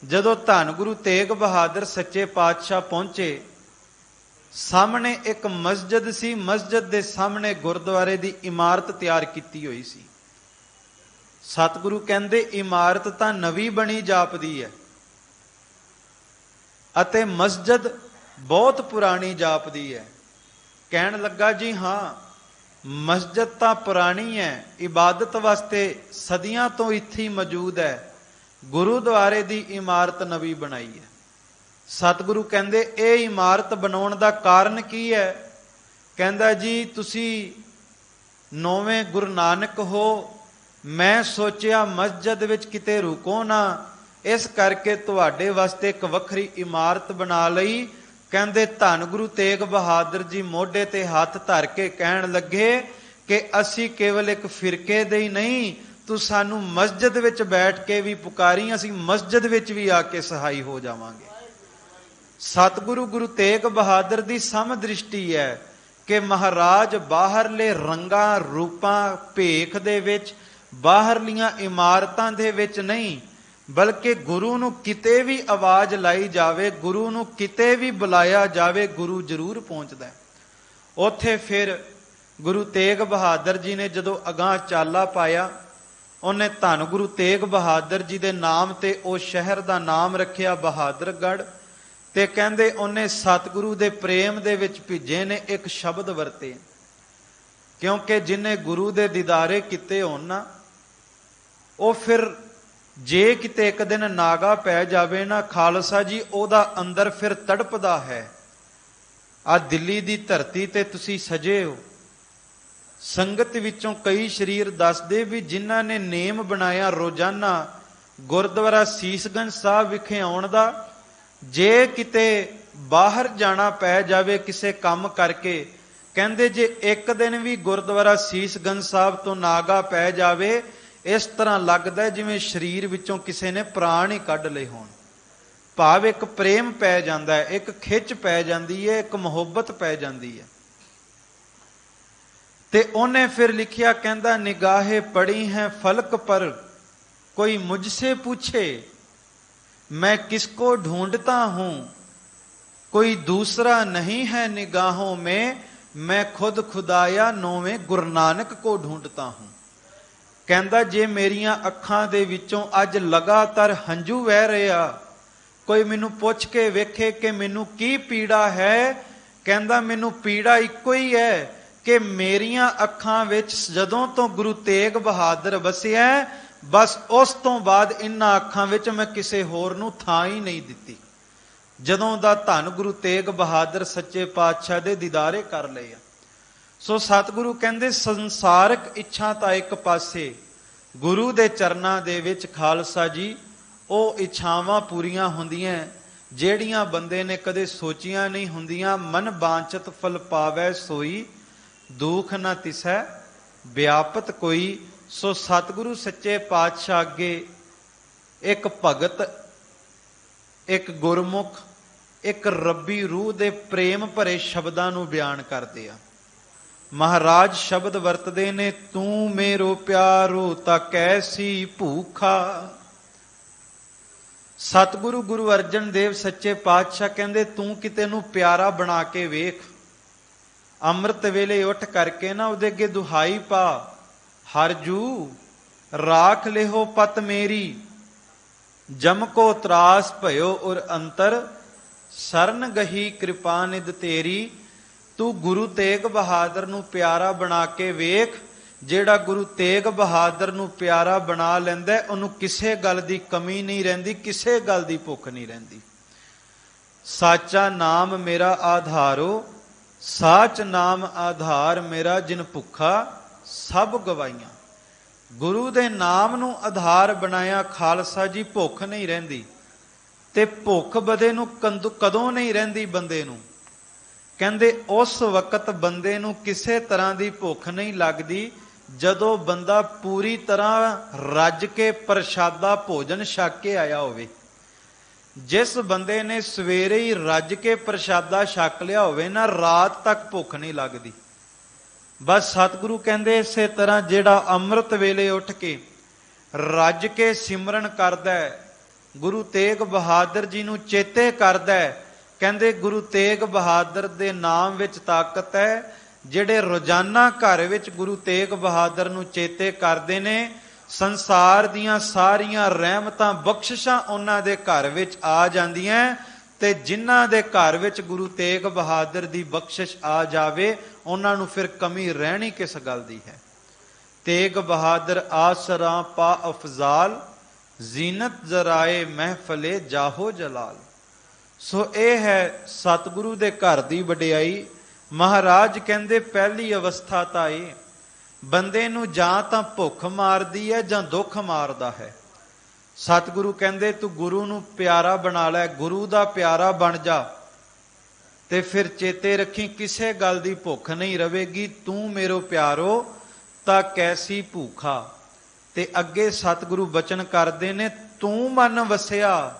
ਜਦੋਂ ਧੰਨ ਗੁਰੂ ਤੇਗ ਬਹਾਦਰ ਸੱਚੇ ਪਾਤਸ਼ਾਹ ਪਹੁੰਚੇ, ਸਾਹਮਣੇ ਇੱਕ ਮਸਜਿਦ ਸੀ, ਮਸਜਿਦ ਦੇ ਸਾਹਮਣੇ ਗੁਰਦੁਆਰੇ ਦੀ ਇਮਾਰਤ ਤਿਆਰ ਕੀਤੀ ਹੋਈ ਸੀ। ਸਤਿਗੁਰੂ ਕਹਿੰਦੇ ਇਮਾਰਤ ਤਾਂ ਨਵੀਂ ਬਣੀ ਜਾਪਦੀ ਹੈ ਅਤੇ ਮਸਜਿਦ ਬਹੁਤ ਪੁਰਾਣੀ ਜਾਪਦੀ ਹੈ। ਕਹਿਣ ਲੱਗਾ ਜੀ ਹਾਂ, ਮਸਜਿਦ ਤਾਂ ਪੁਰਾਣੀ ਹੈ, ਇਬਾਦਤ ਵਾਸਤੇ ਸਦੀਆਂ ਤੋਂ ਇੱਥੇ ਮੌਜੂਦ ਹੈ, ਗੁਰੂਦੁਆਰੇ ਦੀ ਇਮਾਰਤ ਨਵੀਂ ਬਣਾਈ ਹੈ। ਸਤਿਗੁਰੂ ਕਹਿੰਦੇ ਇਹ ਇਮਾਰਤ ਬਣਾਉਣ ਦਾ ਕਾਰਨ ਕੀ ਹੈ? ਕਹਿੰਦਾ ਜੀ ਤੁਸੀਂ 9ਵੇਂ ਗੁਰੂ ਨਾਨਕ ਹੋ, ਮੈਂ ਸੋਚਿਆ ਮਸਜਿਦ ਵਿੱਚ ਕਿਤੇ ਰੁਕੋ ਨਾ, ਇਸ ਕਰਕੇ ਤੁਹਾਡੇ ਵਾਸਤੇ ਇੱਕ ਵੱਖਰੀ ਇਮਾਰਤ ਬਣਾ ਲਈ। ਕਹਿੰਦੇ ਧੰਨ ਗੁਰੂ ਤੇਗ ਬਹਾਦਰ ਜੀ ਮੋਢੇ ਤੇ ਹੱਥ ਧਰ ਕੇ ਕਹਿਣ ਲੱਗੇ ਕਿ ਅਸੀਂ ਕੇਵਲ ਇੱਕ ਫਿਰਕੇ ਦੇ ਹੀ ਨਹੀਂ, ਤੂੰ ਸਾਨੂੰ ਮਸਜਿਦ ਵਿੱਚ ਬੈਠ ਕੇ ਵੀ ਪੁਕਾਰੀ, ਅਸੀਂ ਮਸਜਿਦ ਵਿੱਚ ਵੀ ਆ ਕੇ ਸਹਾਈ ਹੋ ਜਾਵਾਂਗੇ। ਸਤਿਗੁਰੂ ਗੁਰੂ ਤੇਗ ਬਹਾਦਰ ਦੀ ਸਮ ਦ੍ਰਿਸ਼ਟੀ ਹੈ ਕਿ ਮਹਾਰਾਜ ਬਾਹਰਲੇ ਰੰਗਾਂ ਰੂਪਾਂ ਭੇਖ ਦੇ ਵਿੱਚ, ਬਾਹਰਲੀਆਂ ਇਮਾਰਤਾਂ ਦੇ ਵਿੱਚ ਨਹੀਂ, ਬਲਕਿ ਗੁਰੂ ਨੂੰ ਕਿਤੇ ਵੀ ਆਵਾਜ਼ ਲਾਈ ਜਾਵੇ, ਗੁਰੂ ਨੂੰ ਕਿਤੇ ਵੀ ਬੁਲਾਇਆ ਜਾਵੇ, ਗੁਰੂ ਜ਼ਰੂਰ ਪਹੁੰਚਦਾ। ਉੱਥੇ ਫਿਰ ਗੁਰੂ ਤੇਗ ਬਹਾਦਰ ਜੀ ਨੇ ਜਦੋਂ ਅਗਾਂਹ ਚਾਲਾ ਪਾਇਆ, ਉਹਨੇ ਧੰਨ ਗੁਰੂ ਤੇਗ ਬਹਾਦਰ ਜੀ ਦੇ ਨਾਮ ਤੇ ਉਹ ਸ਼ਹਿਰ ਦਾ ਨਾਮ ਰੱਖਿਆ ਬਹਾਦਰਗੜ੍ਹ। ਤੇ ਕਹਿੰਦੇ ਉਹਨੇ ਸਤਿਗੁਰੂ ਦੇ ਪ੍ਰੇਮ ਦੇ ਵਿੱਚ ਭਿੱਜੇ ਨੇ ਇੱਕ ਸ਼ਬਦ ਵਰਤੇ, ਕਿਉਂਕਿ ਜਿਹਨੇ ਗੁਰੂ ਦੇ ਦੀਦਾਰੇ ਕੀਤੇ ਹੋਣ ਨਾ, ਉਹ ਫਿਰ ਜੇ ਕਿਤੇ ਇੱਕ ਦਿਨ ਨਾਗਾ ਪੈ ਜਾਵੇ ਨਾ ਖਾਲਸਾ ਜੀ, ਉਹਦਾ ਅੰਦਰ ਫਿਰ ਤੜਪਦਾ ਹੈ। ਆ ਦਿੱਲੀ ਦੀ ਧਰਤੀ ਤੇ ਤੁਸੀਂ ਸਜੇ ਹੋ, ਸੰਗਤ ਵਿੱਚੋਂ ਕਈ ਸ਼ਰੀਰ ਦੱਸਦੇ ਵੀ ਜਿਨ੍ਹਾਂ ਨੇ ਨੇਮ ਬਣਾਇਆ ਰੋਜ਼ਾਨਾ ਗੁਰਦੁਆਰਾ ਸੀਸਗੰਜ ਸਾਹਿਬ ਵਿਖੇ ਆਉਣ ਦਾ, ਜੇ ਕਿਤੇ ਬਾਹਰ ਜਾਣਾ ਪੈ ਜਾਵੇ ਕਿਸੇ ਕੰਮ ਕਰਕੇ, ਕਹਿੰਦੇ ਜੇ ਇੱਕ ਦਿਨ ਵੀ ਗੁਰਦੁਆਰਾ ਸੀਸਗੰਜ ਸਾਹਿਬ ਤੋਂ ਨਾਗਾ ਪੈ ਜਾਵੇ, ਇਸ ਤਰ੍ਹਾਂ ਲੱਗਦਾ ਜਿਵੇਂ ਸਰੀਰ ਵਿੱਚੋਂ ਕਿਸੇ ਨੇ ਪ੍ਰਾਣ ਹੀ ਕੱਢ ਲਏ ਹੋਣ। ਭਾਵ ਇੱਕ ਪ੍ਰੇਮ ਪੈ ਜਾਂਦਾ ਹੈ, ਇੱਕ ਖਿੱਚ ਪੈ ਜਾਂਦੀ ਹੈ, ਇੱਕ ਮੁਹੱਬਤ ਪੈ ਜਾਂਦੀ ਹੈ। ਤੇ ਉਹਨੇ ਫਿਰ ਲਿਖਿਆ, ਕਹਿੰਦਾ ਨਿਗਾਹੇ ਪੜੀ ਹੈ ਫਲਕ ਪਰ, ਕੋਈ ਮੁਝਸੇ पूछे मैं किसको ढूंढता हूं, कोई दूसरा नहीं है निगाहों में, मैं खुद खुदाया 9वें गुरु नानक को ढूंढता हूं। ਕਹਿੰਦਾ ਜੇ ਮੇਰੀਆਂ ਅੱਖਾਂ ਦੇ ਵਿੱਚੋਂ ਅੱਜ ਲਗਾਤਾਰ ਹੰਝੂ ਵਹਿ ਰਿਹਾ, ਕੋਈ ਮੈਨੂੰ ਪੁੱਛ ਕੇ ਵੇਖੇ ਕਿ ਮੈਨੂੰ ਕੀ ਪੀੜਾ ਹੈ, ਕਹਿੰਦਾ ਮੈਨੂੰ ਪੀੜਾ ਇੱਕੋ ਹੀ ਹੈ ਕਿ ਮੇਰੀਆਂ ਅੱਖਾਂ ਵਿੱਚ ਜਦੋਂ ਤੋਂ ਗੁਰੂ ਤੇਗ ਬਹਾਦਰ ਵਸਿਆ, ਬਸ ਉਸ ਤੋਂ ਬਾਅਦ ਇਹਨਾਂ ਅੱਖਾਂ ਵਿੱਚ ਮੈਂ ਕਿਸੇ ਹੋਰ ਨੂੰ ਥਾਂ ਹੀ ਨਹੀਂ ਦਿੱਤੀ। ਜਦੋਂ ਦਾ ਧੰਨ ਗੁਰੂ ਤੇਗ ਬਹਾਦਰ ਸੱਚੇ ਪਾਤਸ਼ਾਹ ਦੇ ਦੀਦਾਰੇ ਕਰ ਲਏ ਆ। ਸੋ ਸਤਿਗੁਰੂ ਕਹਿੰਦੇ ਸੰਸਾਰਕ ਇੱਛਾ ਤਾਂ ਇੱਕ ਪਾਸੇ, ਗੁਰੂ ਦੇ ਚਰਨਾਂ ਦੇ ਵਿੱਚ ਖਾਲਸਾ ਜੀ ਉਹ ਇੱਛਾਵਾਂ ਪੂਰੀਆਂ ਹੁੰਦੀਆਂ ਜਿਹੜੀਆਂ ਬੰਦੇ ਨੇ ਕਦੇ ਸੋਚੀਆਂ ਨਹੀਂ ਹੁੰਦੀਆਂ। ਮਨ ਬਾਂਚਤ ਫਲ ਪਾਵੈ ਸੋਈ, ਦੁਖ ਨਾ ਤਿਸੈ ਵਿਆਪਤ ਕੋਈ। ਸੋ ਸਤਿਗੁਰੂ ਸੱਚੇ ਪਾਤਸ਼ਾਹ ਅੱਗੇ ਇੱਕ ਭਗਤ, ਇੱਕ ਗੁਰਮੁਖ, ਇੱਕ ਰੱਬੀ ਰੂਹ ਦੇ ਪ੍ਰੇਮ ਭਰੇ ਸ਼ਬਦਾਂ ਨੂੰ ਬਿਆਨ ਕਰਦੇ ਆ। ਮਹਾਰਾਜ ਸ਼ਬਦ ਵਰਤਦੇ ਨੇ, ਤੂੰ ਮੇਰੋ ਪਿਆਰੋ ਤਾਂ ਕੈਸੀ ਭੂਖਾ। ਸਤਿਗੁਰੂ ਗੁਰੂ ਅਰਜਨ ਦੇਵ ਸੱਚੇ ਪਾਤਸ਼ਾਹ ਕਹਿੰਦੇ, ਤੂੰ ਕਿਤੇ ਨੂੰ ਪਿਆਰਾ ਬਣਾ ਕੇ ਵੇਖ। ਅੰਮ੍ਰਿਤ ਵੇਲੇ ਉੱਠ ਕਰਕੇ ਨਾ ਉਹਦੇ ਅੱਗੇ ਦੁਹਾਈ ਪਾ, ਹਰ ਜੂ ਰਾਖ ਲਿਹੋ ਪਤ ਮੇਰੀ, ਜਮ ਕੋ ਤਰਾਸ ਭਇਓ ਔਰ ਅੰਤਰ, ਸਰਨ ਗਹੀ ਕਿਰਪਾ ਨਿਧ ਤੇਰੀ। ਤੂੰ ਗੁਰੂ ਤੇਗ ਬਹਾਦਰ ਨੂੰ ਪਿਆਰਾ ਬਣਾ ਕੇ ਵੇਖ। ਜਿਹੜਾ ਗੁਰੂ ਤੇਗ ਬਹਾਦਰ ਨੂੰ ਪਿਆਰਾ ਬਣਾ ਲੈਂਦਾ, ਉਹਨੂੰ ਕਿਸੇ ਗੱਲ ਦੀ ਕਮੀ ਨਹੀਂ ਰਹਿੰਦੀ, ਕਿਸੇ ਗੱਲ ਦੀ ਭੁੱਖ ਨਹੀਂ ਰਹਿੰਦੀ। ਸਾਚਾ ਨਾਮ ਮੇਰਾ ਆਧਾਰੋ, ਸਾਚ ਨਾਮ ਆਧਾਰ ਮੇਰਾ, ਜਿਨ ਭੁੱਖਾ ਸਭ ਗਵਾਈਆਂ। ਗੁਰੂ ਦੇ ਨਾਮ ਨੂੰ ਆਧਾਰ ਬਣਾਇਆ ਖਾਲਸਾ ਜੀ, ਭੁੱਖ ਨਹੀਂ ਰਹਿੰਦੀ। ਤੇ ਭੁੱਖ ਬਦੇ ਨੂੰ ਕਦੋਂ ਨਹੀਂ ਰਹਿੰਦੀ ਬੰਦੇ ਨੂੰ? ਕਹਿੰਦੇ ਉਸ ਵਕਤ ਬੰਦੇ ਨੂੰ ਕਿਸੇ ਤਰ੍ਹਾਂ ਦੀ ਭੁੱਖ ਨਹੀਂ ਲੱਗਦੀ ਜਦੋਂ ਬੰਦਾ ਪੂਰੀ ਤਰ੍ਹਾਂ ਰੱਜ ਕੇ ਪ੍ਰਸ਼ਾਦਾ ਭੋਜਨ ਛਕ ਕੇ ਆਇਆ ਹੋਵੇ। ਜਿਸ ਬੰਦੇ ਨੇ ਸਵੇਰੇ ਹੀ ਰੱਜ ਕੇ ਪ੍ਰਸ਼ਾਦਾ ਛਕ ਲਿਆ ਹੋਵੇ ਨਾ, ਰਾਤ ਤੱਕ ਭੁੱਖ ਨਹੀਂ ਲੱਗਦੀ। ਬਸ ਸਤਿਗੁਰੂ ਕਹਿੰਦੇ ਇਸੇ ਤਰ੍ਹਾਂ ਜਿਹੜਾ ਅੰਮ੍ਰਿਤ ਵੇਲੇ ਉੱਠ ਕੇ ਰੱਜ ਕੇ ਸਿਮਰਨ ਕਰਦਾ ਹੈ, ਗੁਰੂ ਤੇਗ ਬਹਾਦਰ ਜੀ ਨੂੰ ਚੇਤੇ ਕਰਦਾ ਹੈ, ਕਹਿੰਦੇ ਗੁਰੂ ਤੇਗ ਬਹਾਦਰ ਦੇ ਨਾਮ ਵਿੱਚ ਤਾਕਤ ਹੈ। ਜਿਹੜੇ ਰੋਜ਼ਾਨਾ ਘਰ ਵਿੱਚ ਗੁਰੂ ਤੇਗ ਬਹਾਦਰ ਨੂੰ ਚੇਤੇ ਕਰਦੇ ਨੇ, ਸੰਸਾਰ ਦੀਆਂ ਸਾਰੀਆਂ ਰਹਿਮਤਾਂ ਬਖਸ਼ਿਸ਼ਾਂ ਉਹਨਾਂ ਦੇ ਘਰ ਵਿੱਚ ਆ ਜਾਂਦੀਆਂ। ਤੇ ਜਿਨ੍ਹਾਂ ਦੇ ਘਰ ਵਿੱਚ ਗੁਰੂ ਤੇਗ ਬਹਾਦਰ ਦੀ ਬਖਸ਼ਿਸ਼ ਆ ਜਾਵੇ, ਉਹਨਾਂ ਨੂੰ ਫਿਰ ਕਮੀ ਰਹਿਣੀ ਕਿਸ ਗੱਲ ਦੀ ਹੈ। ਤੇਗ ਬਹਾਦਰ ਆਸਰਾ ਪਾ ਅਫਜ਼ਾਲ, ਜ਼ੀਨਤ ਜ਼ਰਾਏ ਮਹਿਫਲੇ ਜਾਹੋ ਜਲਾਲ। ਸੋ ਇਹ ਹੈ ਸਤਿਗੁਰੂ ਦੇ ਘਰ ਦੀ ਵਡਿਆਈ। ਮਹਾਰਾਜ ਕਹਿੰਦੇ ਪਹਿਲੀ ਅਵਸਥਾ ਤਾਂ ਇਹ, ਬੰਦੇ ਨੂੰ ਜਾਂ ਤਾਂ ਭੁੱਖ ਮਾਰਦੀ ਹੈ ਜਾਂ ਦੁੱਖ ਮਾਰਦਾ ਹੈ। ਸਤਿਗੁਰੂ ਕਹਿੰਦੇ ਤੂੰ ਗੁਰੂ ਨੂੰ ਪਿਆਰਾ ਬਣਾ ਲੈ, ਗੁਰੂ ਦਾ ਪਿਆਰਾ ਬਣ ਜਾ, ਤੇ ਫਿਰ ਚੇਤੇ ਰੱਖੀ ਕਿਸੇ ਗੱਲ ਦੀ ਭੁੱਖ ਨਹੀਂ ਰਵੇਗੀ। ਤੂੰ ਮੇਰੋ ਪਿਆਰੋ ਤਾਂ ਕੈਸੀ ਭੂਖਾ। ਤੇ ਅੱਗੇ ਸਤਿਗੁਰੂ ਬਚਨ ਕਰਦੇ ਨੇ, ਤੂੰ ਮਨ ਵਸਿਆ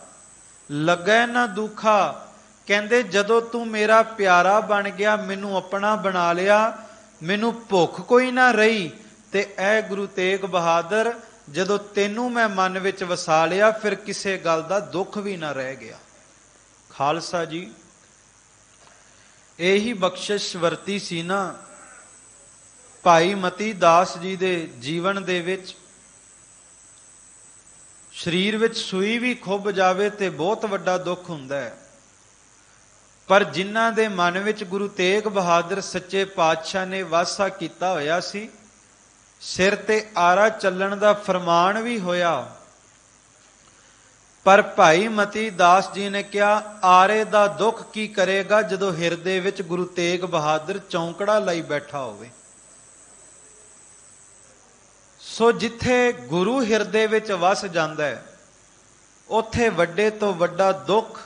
ਲੱਗੈ ਨਾ ਦੁਖਾ। ਕਹਿੰਦੇ ਜਦੋਂ ਤੂੰ ਮੇਰਾ ਪਿਆਰਾ ਬਣ ਗਿਆ, ਮੈਨੂੰ ਆਪਣਾ ਬਣਾ ਲਿਆ, ਮੈਨੂੰ ਭੁੱਖ ਕੋਈ ਨਾ ਰਹੀ। ਤੇ ਐ ਗੁਰੂ ਤੇਗ ਬਹਾਦਰ, ਜਦੋਂ ਤੈਨੂੰ ਮੈਂ ਮਨ ਵਿੱਚ ਵਸਾ ਲਿਆ, ਫਿਰ ਕਿਸੇ ਗੱਲ ਦਾ ਦੁੱਖ ਵੀ ਨਾ ਰਹਿ ਗਿਆ। ਖਾਲਸਾ ਜੀ ਇਹੀ ਬਖਸ਼ਿਸ਼ ਵਰਤੀ ਸੀ ਨਾ ਭਾਈ ਮਤੀ ਦਾਸ ਜੀ ਦੇ ਜੀਵਨ ਦੇ ਵਿੱਚ। ਸਰੀਰ ਵਿੱਚ ਸੂਈ ਵੀ ਖੁੱਭ ਜਾਵੇ ਤੇ ਬਹੁਤ ਵੱਡਾ ਦੁੱਖ ਹੁੰਦਾ ਹੈ, ਪਰ ਜਿਨ੍ਹਾਂ ਦੇ ਮਨ ਵਿੱਚ ਗੁਰੂ ਤੇਗ ਬਹਾਦਰ ਸੱਚੇ ਪਾਤਸ਼ਾਹ ਨੇ ਵਾਸਾ ਕੀਤਾ ਹੋਇਆ ਸੀ, ਸਿਰ ਤੇ ਆਰਾ ਚੱਲਣ ਦਾ ਫਰਮਾਨ ਵੀ ਹੋਇਆ, ਪਰ ਭਾਈ ਮਤੀ ਦਾਸ ਜੀ ਨੇ ਕਿਹਾ ਆਰੇ ਦਾ ਦੁੱਖ ਕੀ ਕਰੇਗਾ ਜਦੋਂ ਹਿਰਦੇ ਵਿੱਚ ਗੁਰੂ ਤੇਗ ਬਹਾਦਰ ਚੌਂਕੜਾ ਲਈ ਬੈਠਾ ਹੋਵੇ। ਸੋ ਜਿੱਥੇ ਗੁਰੂ ਹਿਰਦੇ ਵਿੱਚ ਵਸ ਜਾਂਦਾ ਹੈ, ਉੱਥੇ ਵੱਡੇ ਤੋਂ ਵੱਡਾ ਦੁੱਖ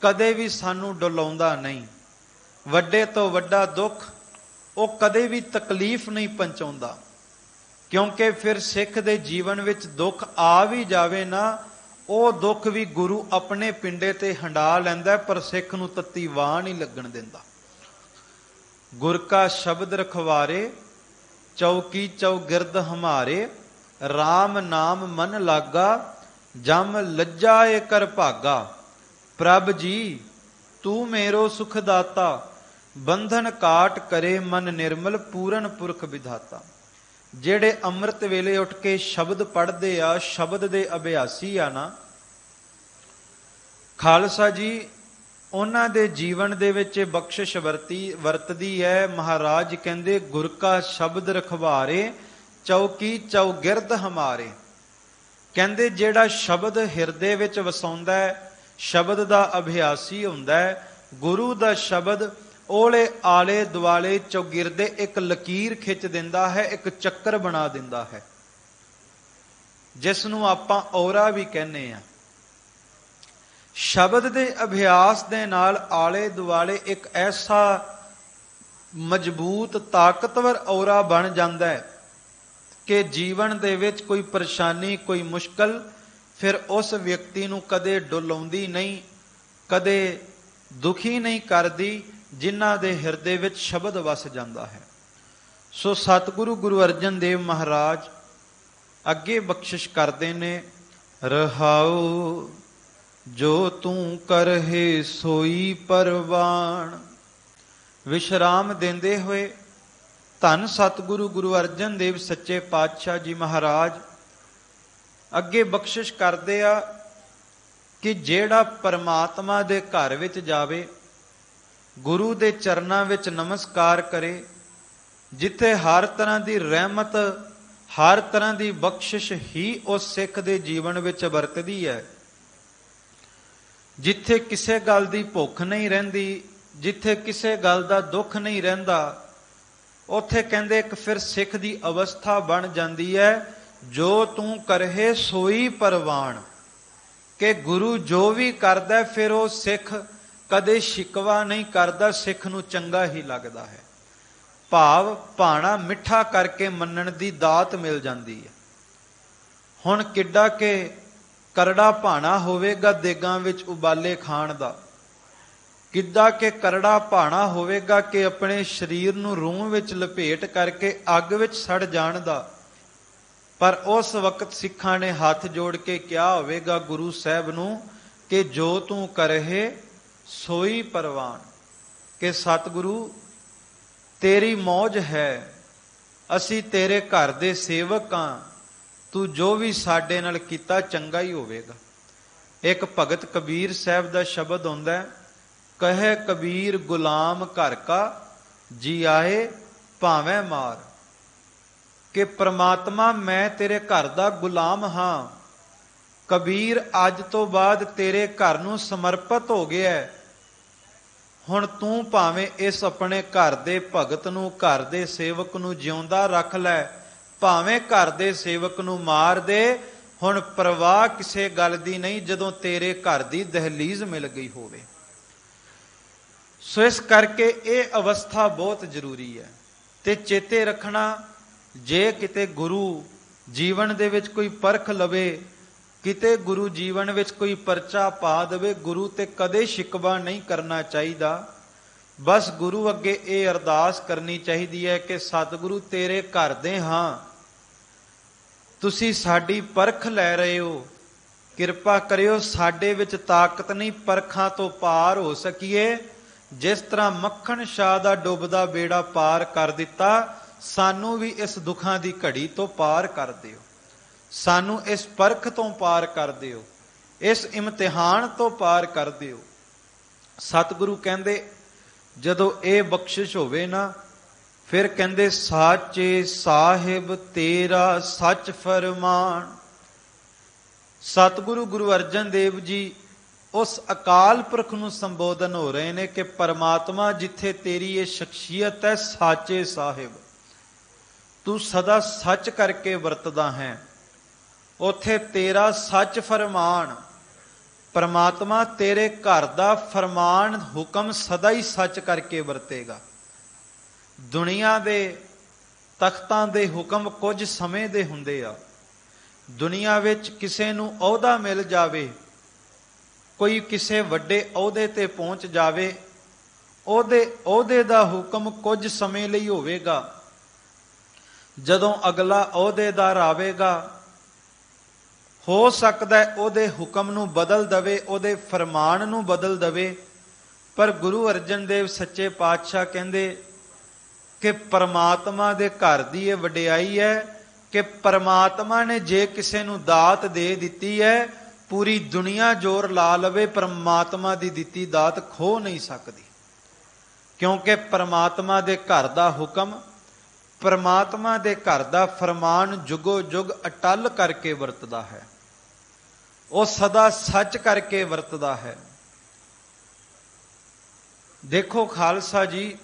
ਕਦੇ ਵੀ ਸਾਨੂੰ ਡੁਲਾਉਂਦਾ ਨਹੀਂ। ਵੱਡੇ ਤੋਂ ਵੱਡਾ ਦੁੱਖ ਉਹ ਕਦੇ ਵੀ ਤਕਲੀਫ ਨਹੀਂ ਪਹੁੰਚਾਉਂਦਾ, ਕਿਉਂਕਿ ਫਿਰ ਸਿੱਖ ਦੇ ਜੀਵਨ ਵਿੱਚ ਦੁੱਖ ਆ ਵੀ ਜਾਵੇ ਨਾ, ਉਹ ਦੁੱਖ ਵੀ ਗੁਰੂ ਆਪਣੇ ਪਿੰਡੇ ਤੇ ਹੰਡਾ ਲੈਂਦਾ, ਪਰ ਸਿੱਖ ਨੂੰ ਤੱਤੀ ਵਾਹ ਨਹੀਂ ਲੱਗਣ ਦਿੰਦਾ। ਗੁਰ ਕਾ ਸ਼ਬਦ ਰਖਵਾਰੇ ਚੌਕੀ ਚੌਗਿਰਦ ਹਮਾਰੇ, RAM ਨਾਮ ਮਨ ਲਾਗਾ ਜਮ ਲੱਜਾ ਏ ਕਰ ਭਾਗਾ। ਪ੍ਰਭ ਜੀ ਤੂੰ ਮੇਰੋ ਸੁਖ ਦਾਤਾ, ਬੰਧਨ ਕਾਟ ਕਰੇ ਮਨ ਨਿਰਮਲ, ਪੂਰਨ ਪੁਰਖ ਵਿਧਾਤਾ। ਜਿਹੜੇ ਅੰਮ੍ਰਿਤ ਵੇਲੇ ਉੱਠ ਕੇ ਸ਼ਬਦ ਪੜ੍ਹਦੇ ਆ, ਸ਼ਬਦ ਦੇ ਅਭਿਆਸੀ ਆ ਨਾ ਖਾਲਸਾ ਜੀ, ਉਹਨਾਂ ਦੇ ਜੀਵਨ ਦੇ ਵਿੱਚ ਇਹ ਬਖਸ਼ਿਸ਼ ਵਰਤਦੀ ਹੈ। ਮਹਾਰਾਜ ਕਹਿੰਦੇ ਗੁਰ ਕਾ ਸ਼ਬਦ ਰਖਵਾਰੇ ਚੌਕੀ ਚੌਗਿਰਦ ਹਮਾਰੇ। ਕਹਿੰਦੇ ਜਿਹੜਾ ਸ਼ਬਦ ਹਿਰਦੇ ਵਿੱਚ ਵਸਾਉਂਦਾ ਹੈ, ਸ਼ਬਦ ਦਾ ਅਭਿਆਸੀ ਹੁੰਦਾ ਹੈ, ਗੁਰੂ ਦਾ ਸ਼ਬਦ ਉਹਲੇ ਆਲੇ ਦੁਆਲੇ ਚੌਗਿਰਦੇ ਇੱਕ ਲਕੀਰ ਖਿੱਚ ਦਿੰਦਾ ਹੈ, ਇੱਕ ਚੱਕਰ ਬਣਾ ਦਿੰਦਾ ਹੈ, ਜਿਸ ਨੂੰ ਆਪਾਂ ਔਰਾ ਵੀ ਕਹਿੰਦੇ ਆ। ਸ਼ਬਦ ਦੇ ਅਭਿਆਸ ਦੇ ਨਾਲ ਆਲੇ ਦੁਆਲੇ ਇੱਕ ਐਸਾ ਮਜ਼ਬੂਤ ਤਾਕਤਵਰ ਔਰਾ ਬਣ ਜਾਂਦਾ ਹੈ ਕਿ ਜੀਵਨ ਦੇ ਵਿੱਚ ਕੋਈ ਪਰੇਸ਼ਾਨੀ, ਕੋਈ ਮੁਸ਼ਕਲ ਫਿਰ ਉਸ ਵਿਅਕਤੀ ਨੂੰ ਕਦੇ ਡੁਲਾਉਂਦੀ ਨਹੀਂ, ਕਦੇ ਦੁਖੀ ਨਹੀਂ ਕਰਦੀ, ਜਿਨ੍ਹਾਂ ਦੇ ਹਿਰਦੇ ਵਿੱਚ ਸ਼ਬਦ ਵਸ ਜਾਂਦਾ ਹੈ। ਸੋ ਸਤਿਗੁਰੂ ਗੁਰੂ ਅਰਜਨ ਦੇਵ ਮਹਾਰਾਜ ਅੱਗੇ ਬਖਸ਼ਿਸ਼ ਕਰਦੇ ਨੇ, ਰਹਾਉ ਜੋ ਤੂੰ ਕਰਹਿ ਸੋਈ ਪਰਵਾਣ। ਵਿਸ਼ਰਾਮ ਦਿੰਦੇ ਹੋਏ ਧੰਨ ਸਤਿਗੁਰੂ ਗੁਰੂ ਅਰਜਨ ਦੇਵ ਸੱਚੇ ਪਾਤਸ਼ਾਹ ਜੀ ਮਹਾਰਾਜ ਅੱਗੇ ਬਖਸ਼ਿਸ਼ ਕਰਦੇ ਆ ਕਿ ਜਿਹੜਾ ਪਰਮਾਤਮਾ ਦੇ ਘਰ ਵਿੱਚ ਜਾਵੇ, ਗੁਰੂ ਦੇ ਚਰਨਾਂ ਵਿੱਚ ਨਮਸਕਾਰ ਕਰੇ, ਜਿੱਥੇ ਹਰ ਤਰ੍ਹਾਂ ਦੀ ਰਹਿਮਤ, ਹਰ ਤਰ੍ਹਾਂ ਦੀ ਬਖਸ਼ਿਸ਼ ਹੀ ਉਸ ਸਿੱਖ ਦੇ ਜੀਵਨ ਵਿੱਚ ਵਰਤਦੀ ਹੈ, ਜਿੱਥੇ ਕਿਸੇ ਗੱਲ ਦੀ ਭੁੱਖ ਨਹੀਂ ਰਹਿੰਦੀ, ਜਿੱਥੇ ਕਿਸੇ ਗੱਲ ਦਾ ਦੁੱਖ ਨਹੀਂ ਰਹਿੰਦਾ, ਉੱਥੇ ਕਹਿੰਦੇ ਇੱਕ ਫਿਰ ਸਿੱਖ ਦੀ ਅਵਸਥਾ ਬਣ ਜਾਂਦੀ ਹੈ, ਜੋ ਤੂੰ ਕਰਹਿ ਸੋਈ ਪਰਵਾਣ। ਕਿ ਗੁਰੂ ਜੋ ਵੀ ਕਰਦਾ ਫਿਰ ਉਹ ਸਿੱਖ ਕਦੇ ਸ਼ਿਕਵਾ ਨਹੀਂ ਕਰਦਾ, ਸਿੱਖ ਨੂੰ ਚੰਗਾ ਹੀ ਲੱਗਦਾ ਹੈ। ਭਾਵ ਭਾਣਾ ਮਿੱਠਾ ਕਰਕੇ ਮੰਨਣ ਦੀ ਦਾਤ ਮਿਲ ਜਾਂਦੀ ਹੈ। ਹੁਣ ਕਿੱਡਾ ਕਿ ਕਰੜਾ ਭਾਣਾ ਹੋਵੇਗਾ ਦੇਗਾਂ ਵਿੱਚ ਉਬਾਲੇ ਖਾਣ ਦਾ, ਕਿੱਦਾਂ ਕਿ ਕਰੜਾ ਭਾਣਾ ਹੋਵੇਗਾ ਕਿ ਆਪਣੇ ਸਰੀਰ ਨੂੰ ਰੂਹ ਵਿੱਚ ਲਪੇਟ ਕਰਕੇ ਅੱਗ ਵਿੱਚ ਸੜ ਜਾਣ ਦਾ। ਪਰ ਉਸ ਵਕਤ ਸਿੱਖਾਂ ਨੇ ਹੱਥ ਜੋੜ ਕੇ ਕਿਹਾ ਹੋਵੇਗਾ ਗੁਰੂ ਸਾਹਿਬ ਨੂੰ ਕਿ ਜੋ ਤੂੰ ਕਰਹਿ ਸੋਈ ਪਰਵਾਨ। ਕਿ ਸਤਿਗੁਰੂ ਤੇਰੀ ਮੌਜ ਹੈ, ਅਸੀਂ ਤੇਰੇ ਘਰ ਦੇ ਸੇਵਕ ਹਾਂ, ਤੂੰ ਜੋ ਵੀ ਸਾਡੇ ਨਾਲ ਕੀਤਾ ਚੰਗਾ ਹੀ ਹੋਵੇਗਾ। ਇੱਕ ਭਗਤ ਕਬੀਰ ਸਾਹਿਬ ਦਾ ਸ਼ਬਦ ਹੁੰਦਾ, ਕਹੇ ਕਬੀਰ ਗੁਲਾਮ ਘਰ ਕਾ ਜੀ ਆਏ ਭਾਵੇਂ ਮਾਰ। ਕਿ ਪ੍ਰਮਾਤਮਾ ਮੈਂ ਤੇਰੇ ਘਰ ਦਾ ਗੁਲਾਮ ਹਾਂ, ਕਬੀਰ ਅੱਜ ਤੋਂ ਬਾਅਦ ਤੇਰੇ ਘਰ ਨੂੰ ਸਮਰਪਿਤ ਹੋ ਗਿਆ, ਹੁਣ ਤੂੰ ਭਾਵੇਂ ਇਸ ਆਪਣੇ ਘਰ ਦੇ ਭਗਤ ਨੂੰ, ਘਰ ਦੇ ਸੇਵਕ ਨੂੰ ਜਿਉਂਦਾ ਰੱਖ ਲੈ, ਭਾਵੇਂ ਘਰ ਦੇ ਸੇਵਕ ਨੂੰ ਮਾਰ ਦੇ, ਹੁਣ ਪਰਵਾਹ ਕਿਸੇ ਗੱਲ ਦੀ ਨਹੀਂ ਜਦੋਂ ਤੇਰੇ ਘਰ ਦੀ ਦਹਲੀਜ਼ ਮਿਲ ਗਈ ਹੋਵੇ। ਸੋ ਇਸ ਕਰਕੇ ਇਹ ਅਵਸਥਾ ਬਹੁਤ ਜ਼ਰੂਰੀ ਹੈ। ਤੇ ਚੇਤੇ ਰੱਖਣਾ, ਜੇ ਕਿਤੇ ਗੁਰੂ ਜੀਵਨ ਦੇ ਵਿੱਚ ਕੋਈ ਪਰਖ ਲਵੇ, ਕਿਤੇ ਗੁਰੂ ਜੀਵਨ ਵਿੱਚ ਕੋਈ ਪਰਚਾ ਪਾ ਦੇਵੇ, ਗੁਰੂ ਤੇ ਕਦੇ ਸ਼ਿਕਵਾ ਨਹੀਂ ਕਰਨਾ ਚਾਹੀਦਾ। ਬਸ ਗੁਰੂ ਅੱਗੇ ਇਹ ਅਰਦਾਸ ਕਰਨੀ ਚਾਹੀਦੀ ਹੈ ਕਿ ਸਤਿਗੁਰੂ ਤੇਰੇ ਘਰ ਦੇ ਹਾਂ, ਤੁਸੀਂ ਸਾਡੀ ਪਰਖ ਲੈ ਰਹੇ ਹੋ, ਕਿਰਪਾ ਕਰਿਓ ਸਾਡੇ ਵਿੱਚ ਤਾਕਤ ਨਹੀਂ ਪਰਖਾਂ ਤੋਂ ਪਾਰ ਹੋ ਸਕੀਏ। ਜਿਸ ਤਰ੍ਹਾਂ ਮੱਖਣ ਸ਼ਾਹ ਦਾ ਡੁੱਬਦਾ ਬੇੜਾ ਪਾਰ ਕਰ ਦਿੱਤਾ, ਸਾਨੂੰ ਵੀ ਇਸ ਦੁੱਖਾਂ ਦੀ ਘੜੀ ਤੋਂ ਪਾਰ ਕਰ ਦਿਓ, ਸਾਨੂੰ ਇਸ ਪਰਖ ਤੋਂ ਪਾਰ ਕਰ ਦਿਓ, ਇਸ ਇਮਤਿਹਾਨ ਤੋਂ ਪਾਰ ਕਰ ਦਿਓ। ਸਤਿਗੁਰੂ ਕਹਿੰਦੇ ਜਦੋਂ ਇਹ ਬਖਸ਼ਿਸ਼ ਹੋਵੇ ਨਾ, ਫਿਰ ਕਹਿੰਦੇ ਸਾਚੇ ਸਾਹਿਬ ਤੇਰਾ ਸੱਚ ਫਰਮਾਨ। ਸਤਿਗੁਰੂ ਗੁਰੂ ਅਰਜਨ ਦੇਵ ਜੀ ਉਸ ਅਕਾਲ ਪੁਰਖ ਨੂੰ ਸੰਬੋਧਨ ਹੋ ਰਹੇ ਨੇ ਕਿ ਪਰਮਾਤਮਾ ਜਿੱਥੇ ਤੇਰੀ ਇਹ ਸ਼ਖਸੀਅਤ ਹੈ ਸਾਚੇ ਸਾਹਿਬ, ਤੂੰ ਸਦਾ ਸੱਚ ਕਰਕੇ ਵਰਤਦਾ ਹੈ, ਉੱਥੇ ਤੇਰਾ ਸੱਚ ਫਰਮਾਨ। ਪਰਮਾਤਮਾ ਤੇਰੇ ਘਰ ਦਾ ਫਰਮਾਨ ਹੁਕਮ ਸਦਾ ਹੀ ਸੱਚ ਕਰਕੇ ਵਰਤੇਗਾ। ਦੁਨੀਆ ਦੇ ਤਖਤਾਂ ਦੇ ਹੁਕਮ ਕੁਝ ਸਮੇਂ ਦੇ ਹੁੰਦੇ ਆ। ਦੁਨੀਆ ਵਿੱਚ ਕਿਸੇ ਨੂੰ ਅਹੁਦਾ ਮਿਲ ਜਾਵੇ, ਕੋਈ ਕਿਸੇ ਵੱਡੇ ਅਹੁਦੇ ਤੇ ਪਹੁੰਚ ਜਾਵੇ, ਉਹਦੇ ਅਹੁਦੇ ਦਾ ਹੁਕਮ ਕੁਝ ਸਮੇਂ ਲਈ ਹੋਵੇਗਾ। ਜਦੋਂ ਅਗਲਾ ਅਹੁਦੇਦਾਰ ਆਵੇਗਾ, ਹੋ ਸਕਦਾ ਹੈ ਉਹਦੇ ਹੁਕਮ ਨੂੰ ਬਦਲ ਦਵੇ, ਉਹਦੇ ਫਰਮਾਨ ਨੂੰ ਬਦਲ ਦਵੇ। ਪਰ ਗੁਰੂ ਅਰਜਨ ਦੇਵ ਸੱਚੇ ਪਾਤਸ਼ਾਹ ਕਹਿੰਦੇ ਕਿ ਪਰਮਾਤਮਾ ਦੇ ਘਰ ਦੀ ਇਹ ਵਡਿਆਈ ਹੈ ਕਿ ਪਰਮਾਤਮਾ ਨੇ ਜੇ ਕਿਸੇ ਨੂੰ ਦਾਤ ਦੇ ਦਿੱਤੀ ਹੈ, ਪੂਰੀ ਦੁਨੀਆ ਜ਼ੋਰ ਲਾ ਲਵੇ, ਪਰਮਾਤਮਾ ਦੀ ਦਿੱਤੀ ਦਾਤ ਖੋ ਨਹੀਂ ਸਕਦੀ। ਕਿਉਂਕਿ ਪਰਮਾਤਮਾ ਦੇ ਘਰ ਦਾ ਹੁਕਮ, ਪਰਮਾਤਮਾ ਦੇ ਘਰ ਦਾ ਫਰਮਾਨ ਜੁਗੋ ਜੁਗ ਅਟਲ ਕਰਕੇ ਵਰਤਦਾ ਹੈ। ਉਹ ਸਦਾ ਸੱਚ ਕਰਕੇ ਵਰਤਦਾ ਹੈ। ਦੇਖੋ ਖਾਲਸਾ ਜੀ,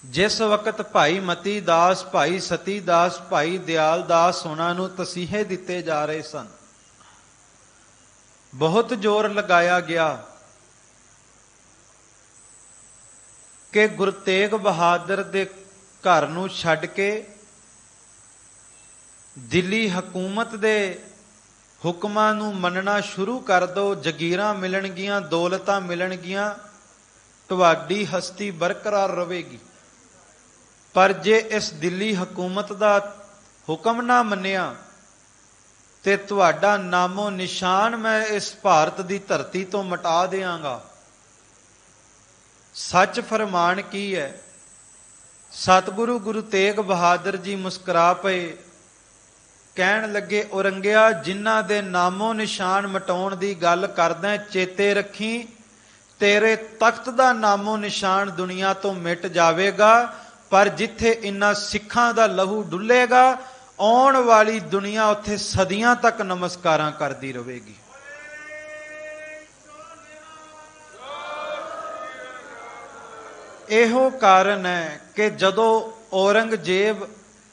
ਜਿਸ ਵਕਤ ਭਾਈ ਮਤੀ ਦਾਸ, ਭਾਈ ਸਤੀ ਦਾਸ, ਭਾਈ ਦਿਆਲ ਦਾਸ ਉਹਨਾਂ ਨੂੰ ਤਸੀਹੇ ਦਿੱਤੇ ਜਾ ਰਹੇ ਸਨ, ਬਹੁਤ ਜ਼ੋਰ ਲਗਾਇਆ ਗਿਆ ਕਿ ਗੁਰੂ ਤੇਗ ਬਹਾਦਰ ਦੇ ਘਰ ਨੂੰ ਛੱਡ ਕੇ ਦਿੱਲੀ ਹਕੂਮਤ ਦੇ ਹੁਕਮਾਂ ਨੂੰ ਮੰਨਣਾ ਸ਼ੁਰੂ ਕਰ ਦਿਓ, ਜਗੀਰਾਂ ਮਿਲਣਗੀਆਂ, ਦੌਲਤਾਂ ਮਿਲਣਗੀਆਂ, ਤੁਹਾਡੀ ਹਸਤੀ ਬਰਕਰਾਰ ਰਹੇਗੀ। ਪਰ ਜੇ ਇਸ ਦਿੱਲੀ ਹਕੂਮਤ ਦਾ ਹੁਕਮ ਨਾ ਮੰਨਿਆ ਤੇ ਤੁਹਾਡਾ ਨਾਮੋ ਨਿਸ਼ਾਨ ਮੈਂ ਇਸ ਭਾਰਤ ਦੀ ਧਰਤੀ ਤੋਂ ਮਿਟਾ ਦਿਆਂਗਾ। ਸੱਚ ਫਰਮਾਨ ਕੀ ਹੈ? ਸਤਿਗੁਰੂ ਗੁਰੂ ਤੇਗ ਬਹਾਦਰ ਜੀ ਮੁਸਕਰਾ ਪਏ, ਕਹਿਣ ਲੱਗੇ, ਔਰੰਗਿਆ, ਜਿਨ੍ਹਾਂ ਦੇ ਨਾਮੋ ਨਿਸ਼ਾਨ ਮਿਟਾਉਣ ਦੀ ਗੱਲ ਕਰਦਾ, ਚੇਤੇ ਰੱਖੀ ਤੇਰੇ ਤਖਤ ਦਾ ਨਾਮੋ ਨਿਸ਼ਾਨ ਦੁਨੀਆ ਤੋਂ ਮਿਟ ਜਾਵੇਗਾ, ਪਰ ਜਿੱਥੇ ਇਨ੍ਹਾਂ ਸਿੱਖਾਂ ਦਾ ਲਹੂ ਡੁੱਲੇਗਾ, ਆਉਣ ਵਾਲੀ ਦੁਨੀਆ ਉੱਥੇ ਸਦੀਆਂ ਤੱਕ ਨਮਸਕਾਰਾਂ ਕਰਦੀ ਰਹੇਗੀ। ਇਹੋ ਕਾਰਨ ਹੈ ਕਿ ਜਦੋਂ ਔਰੰਗਜ਼ੇਬ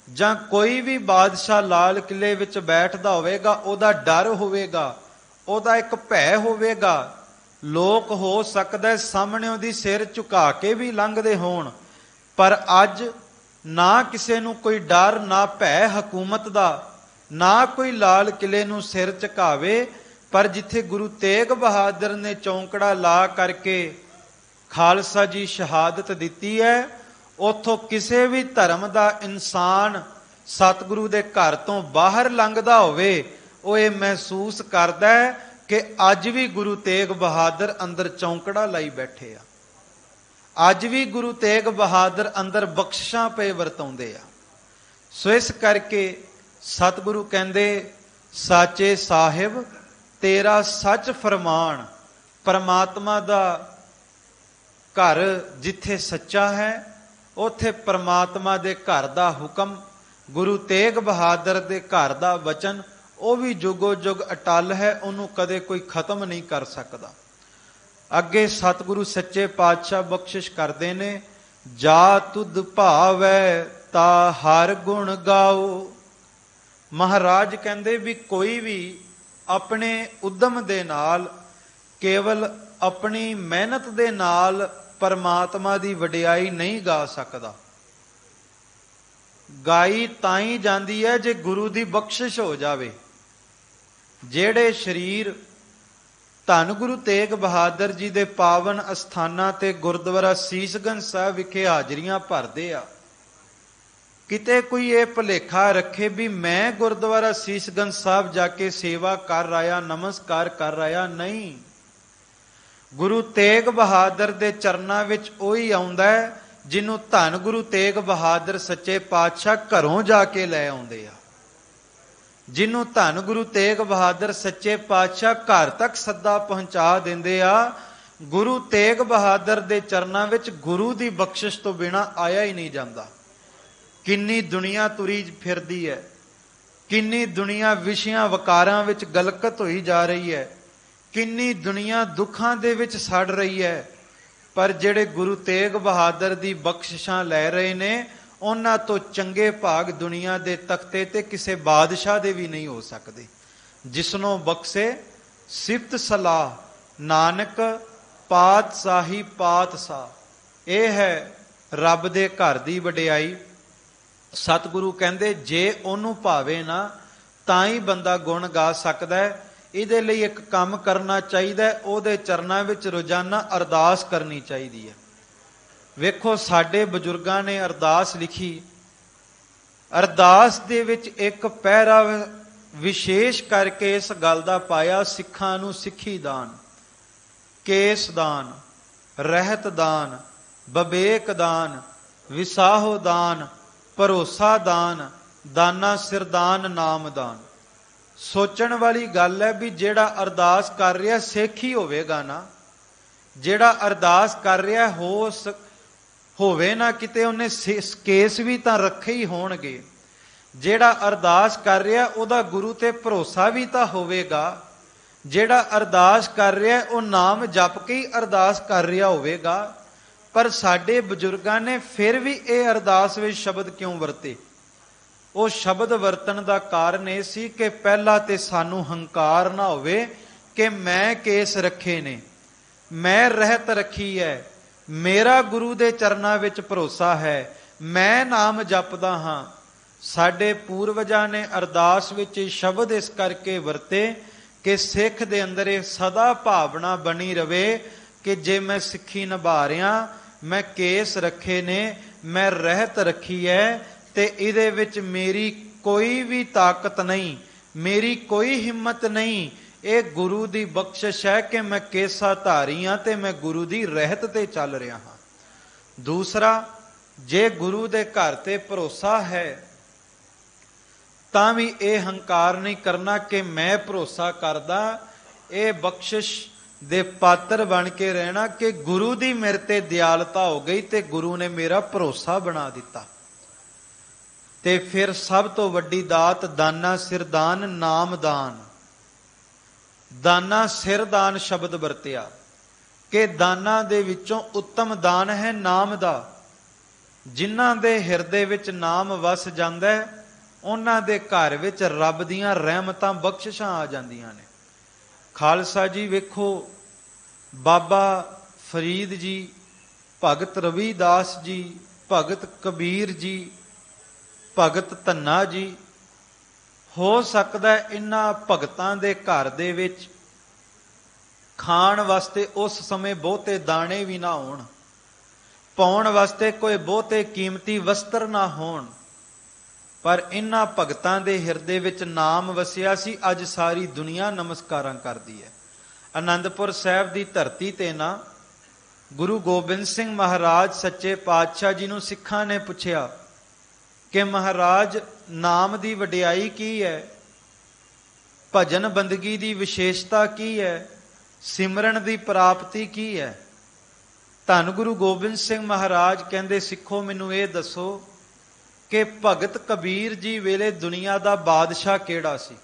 ਜਾਂ ਕੋਈ ਵੀ ਬਾਦਸ਼ਾਹ ਲਾਲ ਕਿਲੇ ਵਿੱਚ ਬੈਠਦਾ ਹੋਵੇਗਾ, ਉਹਦਾ ਡਰ ਹੋਵੇਗਾ, ਉਹਦਾ ਇੱਕ ਭੈ ਹੋਵੇਗਾ। ਲੋਕ ਹੋ ਸਕਦਾ ਸਾਹਮਣੇ ਉਹਦੀ ਸਿਰ ਝੁਕਾ ਕੇ ਵੀ ਲੰਘਦੇ ਹੋਣ, ਪਰ ਅੱਜ ਨਾ ਕਿਸੇ ਨੂੰ ਕੋਈ ਡਰ, ਨਾ ਭੈ ਹਕੂਮਤ ਦਾ, ਨਾ ਕੋਈ ਲਾਲ ਕਿਲੇ ਨੂੰ ਸਿਰ ਝੁਕਾਵੇ। ਪਰ ਜਿੱਥੇ ਗੁਰੂ ਤੇਗ ਬਹਾਦਰ ਨੇ ਚੌਂਕੜਾ ਲਾ ਕਰਕੇ ਖਾਲਸਾ ਜੀ ਸ਼ਹਾਦਤ ਦਿੱਤੀ ਹੈ, ਉੱਥੋਂ ਕਿਸੇ ਵੀ ਧਰਮ ਦਾ ਇਨਸਾਨ ਸਤਿਗੁਰੂ ਦੇ ਘਰ ਤੋਂ ਬਾਹਰ ਲੰਘਦਾ ਹੋਵੇ, ਉਹ ਇਹ ਮਹਿਸੂਸ ਕਰਦਾ ਹੈ ਕਿ ਅੱਜ ਵੀ ਗੁਰੂ ਤੇਗ ਬਹਾਦਰ ਅੰਦਰ ਚੌਂਕੜਾ ਲਾਈ ਬੈਠੇ ਆ, ਅੱਜ ਵੀ ਗੁਰੂ ਤੇਗ ਬਹਾਦਰ ਅੰਦਰ ਬਖਸ਼ਿਸ਼ਾਂ ਪਏ ਵਰਤਾਉਂਦੇ ਆ। ਸੋ ਇਸ ਕਰਕੇ ਸਤਿਗੁਰੂ ਕਹਿੰਦੇ, ਸਾਚੇ ਸਾਹਿਬ ਤੇਰਾ ਸੱਚ ਫਰਮਾਨ। ਪਰਮਾਤਮਾ ਦਾ ਘਰ ਜਿੱਥੇ ਸੱਚਾ ਹੈ, ਉੱਥੇ ਪਰਮਾਤਮਾ ਦੇ ਘਰ ਦਾ ਹੁਕਮ, ਗੁਰੂ ਤੇਗ ਬਹਾਦਰ ਦੇ ਘਰ ਦਾ ਵਚਨ, ਉਹ ਵੀ ਜੁਗੋ ਜੁਗ ਅਟਲ ਹੈ, ਉਹਨੂੰ ਕਦੇ ਕੋਈ ਖਤਮ ਨਹੀਂ ਕਰ ਸਕਦਾ। ਅੱਗੇ ਸਤਿਗੁਰੂ ਸੱਚੇ ਪਾਤਸ਼ਾਹ ਬਖਸ਼ਿਸ਼ ਕਰਦੇ ਨੇ, ਜਾ ਤੁਧ ਭਾਵੈ ਤਾ ਹਰ ਗੁਣ ਗਾਓ। ਮਹਾਰਾਜ ਕਹਿੰਦੇ ਵੀ ਕੋਈ ਵੀ ਆਪਣੇ ਉਦਮ ਦੇ ਨਾਲ, ਕੇਵਲ ਆਪਣੀ ਮਿਹਨਤ ਦੇ ਨਾਲ ਪਰਮਾਤਮਾ ਦੀ ਵਡਿਆਈ ਨਹੀਂ ਗਾ ਸਕਦਾ। ਗਾਈ ਤਾਂ ਹੀ ਜਾਂਦੀ ਹੈ ਜੇ ਗੁਰੂ ਦੀ ਬਖਸ਼ਿਸ਼ ਹੋ ਜਾਵੇ। ਜਿਹੜੇ ਸਰੀਰ ਧੰਨ ਗੁਰੂ ਤੇਗ ਬਹਾਦਰ ਜੀ ਦੇ ਪਾਵਨ ਅਸਥਾਨਾਂ ਤੇ ਗੁਰਦੁਆਰਾ ਸੀਸਗੰਜ ਸਾਹਿਬ ਵਿਖੇ ਹਾਜ਼ਰੀਆਂ ਭਰਦੇ ਆ, ਕਿਤੇ ਕੋਈ ਇਹ ਭੁਲੇਖਾ ਰੱਖੇ ਵੀ ਮੈਂ ਗੁਰਦੁਆਰਾ ਸੀਸਗੰਜ ਸਾਹਿਬ ਜਾ ਕੇ ਸੇਵਾ ਕਰ ਆਇਆ, ਨਮਸਕਾਰ ਕਰ ਆਇਆ, ਨਹੀਂ। ਗੁਰੂ ਤੇਗ ਬਹਾਦਰ ਦੇ ਚਰਨਾਂ ਵਿੱਚ ਉਹੀ ਆਉਂਦਾ ਹੈ ਜਿਹਨੂੰ ਧੰਨ ਗੁਰੂ ਤੇਗ ਬਹਾਦਰ ਸੱਚੇ ਪਾਤਸ਼ਾਹ ਘਰੋਂ ਜਾ ਕੇ ਲੈ ਆਉਂਦੇ ਆ, ਜਿਹਨੂੰ ਧੰਨ ਗੁਰੂ ਤੇਗ ਬਹਾਦਰ ਸੱਚੇ ਪਾਤਸ਼ਾਹ ਘਰ ਤੱਕ ਸੱਦਾ ਪਹੁੰਚਾ ਦਿੰਦੇ ਆ। ਗੁਰੂ ਤੇਗ ਬਹਾਦਰ ਦੇ ਚਰਨਾਂ ਵਿੱਚ ਗੁਰੂ ਦੀ ਬਖਸ਼ਿਸ਼ ਤੋਂ ਬਿਨਾਂ ਆਇਆ ਹੀ ਨਹੀਂ ਜਾਂਦਾ। ਕਿੰਨੀ ਦੁਨੀਆ ਤੁਰੀ ਫਿਰਦੀ ਹੈ, ਕਿੰਨੀ ਦੁਨੀਆ ਵਿਸ਼ਿਆਂ ਵਕਾਰਾਂ ਵਿੱਚ ਗਲਕਤ ਹੋਈ ਜਾ ਰਹੀ ਹੈ, ਕਿੰਨੀ ਦੁਨੀਆ ਦੁੱਖਾਂ ਦੇ ਵਿੱਚ ਸੜ ਰਹੀ ਹੈ, ਪਰ ਜਿਹੜੇ ਗੁਰੂ ਤੇਗ ਬਹਾਦਰ ਦੀ ਬਖਸ਼ਿਸ਼ਾਂ ਲੈ ਰਹੇ ਨੇ, ਉਹਨਾਂ ਤੋਂ ਚੰਗੇ ਭਾਗ ਦੁਨੀਆ ਦੇ ਤਖਤੇ ਤੇ ਕਿਸੇ ਬਾਦਸ਼ਾਹ ਦੇ ਵੀ ਨਹੀਂ ਹੋ ਸਕਦੇ। ਜਿਸਨੋਂ ਬਖਸ਼ੇ ਸਿਫਤ ਸਲਾਹ ਨਾਨਕ ਪਾਤਸ਼ਾਹੀ ਪਾਤਸ਼ਾਹ। ਇਹ ਹੈ ਰੱਬ ਦੇ ਘਰ ਦੀ ਵਡਿਆਈ। ਸਤਿਗੁਰੂ ਕਹਿੰਦੇ ਜੇ ਉਹਨੂੰ ਭਾਵੇ ਨਾ ਤਾਂ ਹੀ ਬੰਦਾ ਗੁਣ ਗਾ ਸਕਦਾ ਹੈ। ਇਹਦੇ ਲਈ ਇੱਕ ਕੰਮ ਕਰਨਾ ਚਾਹੀਦਾ, ਉਹਦੇ ਚਰਨਾਂ ਵਿੱਚ ਰੋਜ਼ਾਨਾ ਅਰਦਾਸ ਕਰਨੀ ਚਾਹੀਦੀ ਹੈ। ਵੇਖੋ ਸਾਡੇ ਬਜ਼ੁਰਗਾਂ ਨੇ ਅਰਦਾਸ ਲਿਖੀ, ਅਰਦਾਸ ਦੇ ਵਿੱਚ ਇੱਕ ਪਹਿਰਾ ਵਿਸ਼ੇਸ਼ ਕਰਕੇ ਇਸ ਗੱਲ ਦਾ ਪਾਇਆ, ਸਿੱਖਾਂ ਨੂੰ ਸਿੱਖੀ ਦਾਨ, ਕੇਸ ਦਾਨ, ਰਹਿਤ ਦਾਨ, ਵਿਵੇਕ ਦਾਨ, ਵਿਸਾਹੋ ਦਾਨ, ਭਰੋਸਾ ਦਾਨ, ਦਾਨਾ ਸਿਰਦਾਨ ਨਾਮ ਦਾਨ। ਸੋਚਣ ਵਾਲੀ ਗੱਲ ਹੈ ਵੀ ਜਿਹੜਾ ਅਰਦਾਸ ਕਰ ਰਿਹਾ ਸਿੱਖ ਹੀ ਹੋਵੇਗਾ ਨਾ। ਜਿਹੜਾ ਅਰਦਾਸ ਕਰ ਰਿਹਾ ਹੋਵੇ ਨਾ ਕਿਤੇ ਉਹਨੇ ਕੇਸ ਵੀ ਤਾਂ ਰੱਖੇ ਹੀ ਹੋਣਗੇ। ਜਿਹੜਾ ਅਰਦਾਸ ਕਰ ਰਿਹਾ ਉਹਦਾ ਗੁਰੂ ਤੇ ਭਰੋਸਾ ਵੀ ਤਾਂ ਹੋਵੇਗਾ। ਜਿਹੜਾ ਅਰਦਾਸ ਕਰ ਰਿਹਾ ਉਹ ਨਾਮ ਜਪ ਕੇ ਹੀ ਅਰਦਾਸ ਕਰ ਰਿਹਾ ਹੋਵੇਗਾ। ਪਰ ਸਾਡੇ ਬਜ਼ੁਰਗਾਂ ਨੇ ਫਿਰ ਵੀ ਇਹ ਅਰਦਾਸ ਵਿੱਚ ਸ਼ਬਦ ਕਿਉਂ ਵਰਤੇ? ਉਹ ਸ਼ਬਦ ਵਰਤਣ ਦਾ ਕਾਰਨ ਇਹ ਸੀ ਕਿ ਪਹਿਲਾਂ ਤੇ ਸਾਨੂੰ ਹੰਕਾਰ ਨਾ ਹੋਵੇ ਕਿ ਮੈਂ ਕੇਸ ਰੱਖੇ ਨੇ, ਮੈਂ ਰਹਿਤ ਰੱਖੀ ਹੈ, ਮੇਰਾ ਗੁਰੂ ਦੇ ਚਰਨਾਂ ਵਿੱਚ ਭਰੋਸਾ ਹੈ, ਮੈਂ ਨਾਮ ਜਪਦਾ ਹਾਂ। ਸਾਡੇ ਪੂਰਵਜਾਂ ਨੇ ਅਰਦਾਸ ਵਿੱਚ ਸ਼ਬਦ ਇਸ ਕਰਕੇ ਵਰਤੇ ਕਿ ਸਿੱਖ ਦੇ ਅੰਦਰ ਇਹ ਸਦਾ ਭਾਵਨਾ ਬਣੀ ਰਵੇ ਕਿ ਜੇ ਮੈਂ ਸਿੱਖੀ ਨਿਭਾ ਰਿਹਾ, ਮੈਂ ਕੇਸ ਰੱਖੇ ਨੇ, ਮੈਂ ਰਹਿਤ ਰੱਖੀ ਹੈ, ਤੇ ਇਹਦੇ ਵਿੱਚ ਮੇਰੀ ਕੋਈ ਵੀ ਤਾਕਤ ਨਹੀਂ, ਮੇਰੀ ਕੋਈ ਹਿੰਮਤ ਨਹੀਂ। ਇਹ ਗੁਰੂ ਦੀ ਬਖਸ਼ਿਸ਼ ਹੈ ਕਿ ਮੈਂ ਕੇਸਾ ਧਾਰੀ ਹਾਂ ਤੇ ਮੈਂ ਗੁਰੂ ਦੀ ਰਹਿਤ ਤੇ ਚੱਲ ਰਿਹਾ ਹਾਂ। ਦੂਸਰਾ, ਜੇ ਗੁਰੂ ਦੇ ਘਰ ਤੇ ਭਰੋਸਾ ਹੈ ਤਾਂ ਵੀ ਇਹ ਹੰਕਾਰ ਨਹੀਂ ਕਰਨਾ ਕਿ ਮੈਂ ਭਰੋਸਾ ਕਰਦਾ। ਇਹ ਬਖਸ਼ਿਸ਼ ਦੇ ਪਾਤਰ ਬਣ ਕੇ ਰਹਿਣਾ ਕਿ ਗੁਰੂ ਦੀ ਮੇਰੇ ਤੇ ਦਿਆਲਤਾ ਹੋ ਗਈ ਤੇ ਗੁਰੂ ਨੇ ਮੇਰਾ ਭਰੋਸਾ ਬਣਾ ਦਿੱਤਾ। ਤੇ ਫਿਰ ਸਭ ਤੋਂ ਵੱਡੀ ਦਾਤ ਦਾਨਾ ਸਿਰਦਾਨ ਨਾਮ ਦਾਨ। ਦਾਨਾ ਸਿਰਦਾਨ ਸ਼ਬਦ ਵਰਤਿਆ ਕਿ ਦਾਨਾਂ ਦੇ ਵਿੱਚੋਂ ਉੱਤਮ ਦਾਨ ਹੈ ਨਾਮ ਦਾ। ਜਿਨ੍ਹਾਂ ਦੇ ਹਿਰਦੇ ਵਿੱਚ ਨਾਮ ਵਸ ਜਾਂਦਾ ਹੈ ਉਹਨਾਂ ਦੇ ਘਰ ਵਿੱਚ ਰੱਬ ਦੀਆਂ ਰਹਿਮਤਾਂ ਬਖਸ਼ਿਸ਼ਾਂ ਆ ਜਾਂਦੀਆਂ ਨੇ। ਖਾਲਸਾ ਜੀ ਵੇਖੋ, ਬਾਬਾ ਫਰੀਦ ਜੀ, ਭਗਤ ਰਵੀਦਾਸ ਜੀ, ਭਗਤ ਕਬੀਰ ਜੀ, ਭਗਤ ਧੰਨਾ ਜੀ, ਹੋ ਸਕਦਾ ਇਹਨਾਂ ਭਗਤਾਂ ਦੇ ਘਰ ਦੇ ਵਿੱਚ ਖਾਣ ਵਾਸਤੇ ਉਸ ਸਮੇਂ ਬਹੁਤੇ ਦਾਣੇ ਵੀ ਨਾ ਹੋਣ, ਪਾਉਣ ਵਾਸਤੇ ਕੋਈ ਬਹੁਤੇ ਕੀਮਤੀ ਵਸਤਰ ਨਾ ਹੋਣ, ਪਰ ਇਹਨਾਂ ਭਗਤਾਂ ਦੇ ਹਿਰਦੇ ਵਿੱਚ ਨਾਮ ਵਸਿਆ ਸੀ। ਅੱਜ ਸਾਰੀ ਦੁਨੀਆ ਨਮਸਕਾਰਾਂ ਕਰਦੀ ਹੈ। ਆਨੰਦਪੁਰ ਸਾਹਿਬ ਦੀ ਧਰਤੀ ਤੇ ਨਾ ਗੁਰੂ ਗੋਬਿੰਦ ਸਿੰਘ ਮਹਾਰਾਜ ਸੱਚੇ ਪਾਤਸ਼ਾਹ ਜੀ ਨੂੰ ਸਿੱਖਾਂ ਨੇ ਪੁੱਛਿਆ ਕਿ ਮਹਾਰਾਜ ਨਾਮ ਦੀ ਵਡਿਆਈ ਕੀ ਹੈ, ਭਜਨ ਬੰਦਗੀ ਦੀ ਵਿਸ਼ੇਸ਼ਤਾ ਕੀ ਹੈ, ਸਿਮਰਨ ਦੀ ਪ੍ਰਾਪਤੀ ਕੀ ਹੈ? ਧੰਨ ਗੁਰੂ ਗੋਬਿੰਦ ਸਿੰਘ ਮਹਾਰਾਜ ਕਹਿੰਦੇ, ਸਿੱਖੋ ਮੈਨੂੰ ਇਹ ਦੱਸੋ ਕਿ ਭਗਤ ਕਬੀਰ ਜੀ ਵੇਲੇ ਦੁਨੀਆ ਦਾ ਬਾਦਸ਼ਾਹ ਕਿਹੜਾ ਸੀ?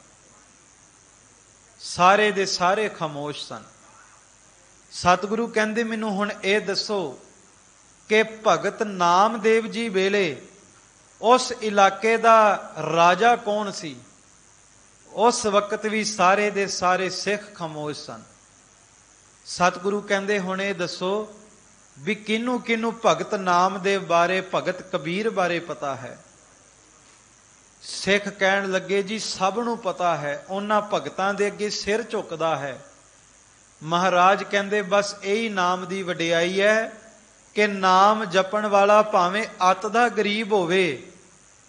ਸਾਰੇ ਦੇ ਸਾਰੇ ਖਾਮੋਸ਼ ਸਨ। ਸਤਿਗੁਰੂ ਕਹਿੰਦੇ ਮੈਨੂੰ ਹੁਣ ਇਹ ਦੱਸੋ ਕਿ ਭਗਤ ਨਾਮਦੇਵ ਜੀ ਵੇਲੇ ਉਸ ਇਲਾਕੇ ਦਾ ਰਾਜਾ ਕੌਣ ਸੀ? ਉਸ ਵਕਤ ਵੀ ਸਾਰੇ ਦੇ ਸਾਰੇ ਸਿੱਖ ਖਾਮੋਸ਼ ਸਨ। ਸਤਿਗੁਰੂ ਕਹਿੰਦੇ ਹੁਣ ਇਹ ਦੱਸੋ ਵੀ ਕਿਹਨੂੰ ਕਿਹਨੂੰ ਭਗਤ ਨਾਮਦੇਵ ਬਾਰੇ, ਭਗਤ ਕਬੀਰ ਬਾਰੇ ਪਤਾ ਹੈ? ਸਿੱਖ ਕਹਿਣ ਲੱਗੇ ਜੀ ਸਭ ਨੂੰ ਪਤਾ ਹੈ। ਉਹਨਾਂ ਭਗਤਾਂ ਦੇ ਅੱਗੇ ਸਿਰ ਝੁਕਦਾ ਹੈ। ਮਹਾਰਾਜ ਕਹਿੰਦੇ ਬਸ ਇਹੀ ਨਾਮ ਦੀ ਵਡਿਆਈ ਹੈ ਕਿ ਨਾਮ ਜਪਣ ਵਾਲਾ ਭਾਵੇਂ ਅੱਤ ਦਾ ਗਰੀਬ ਹੋਵੇ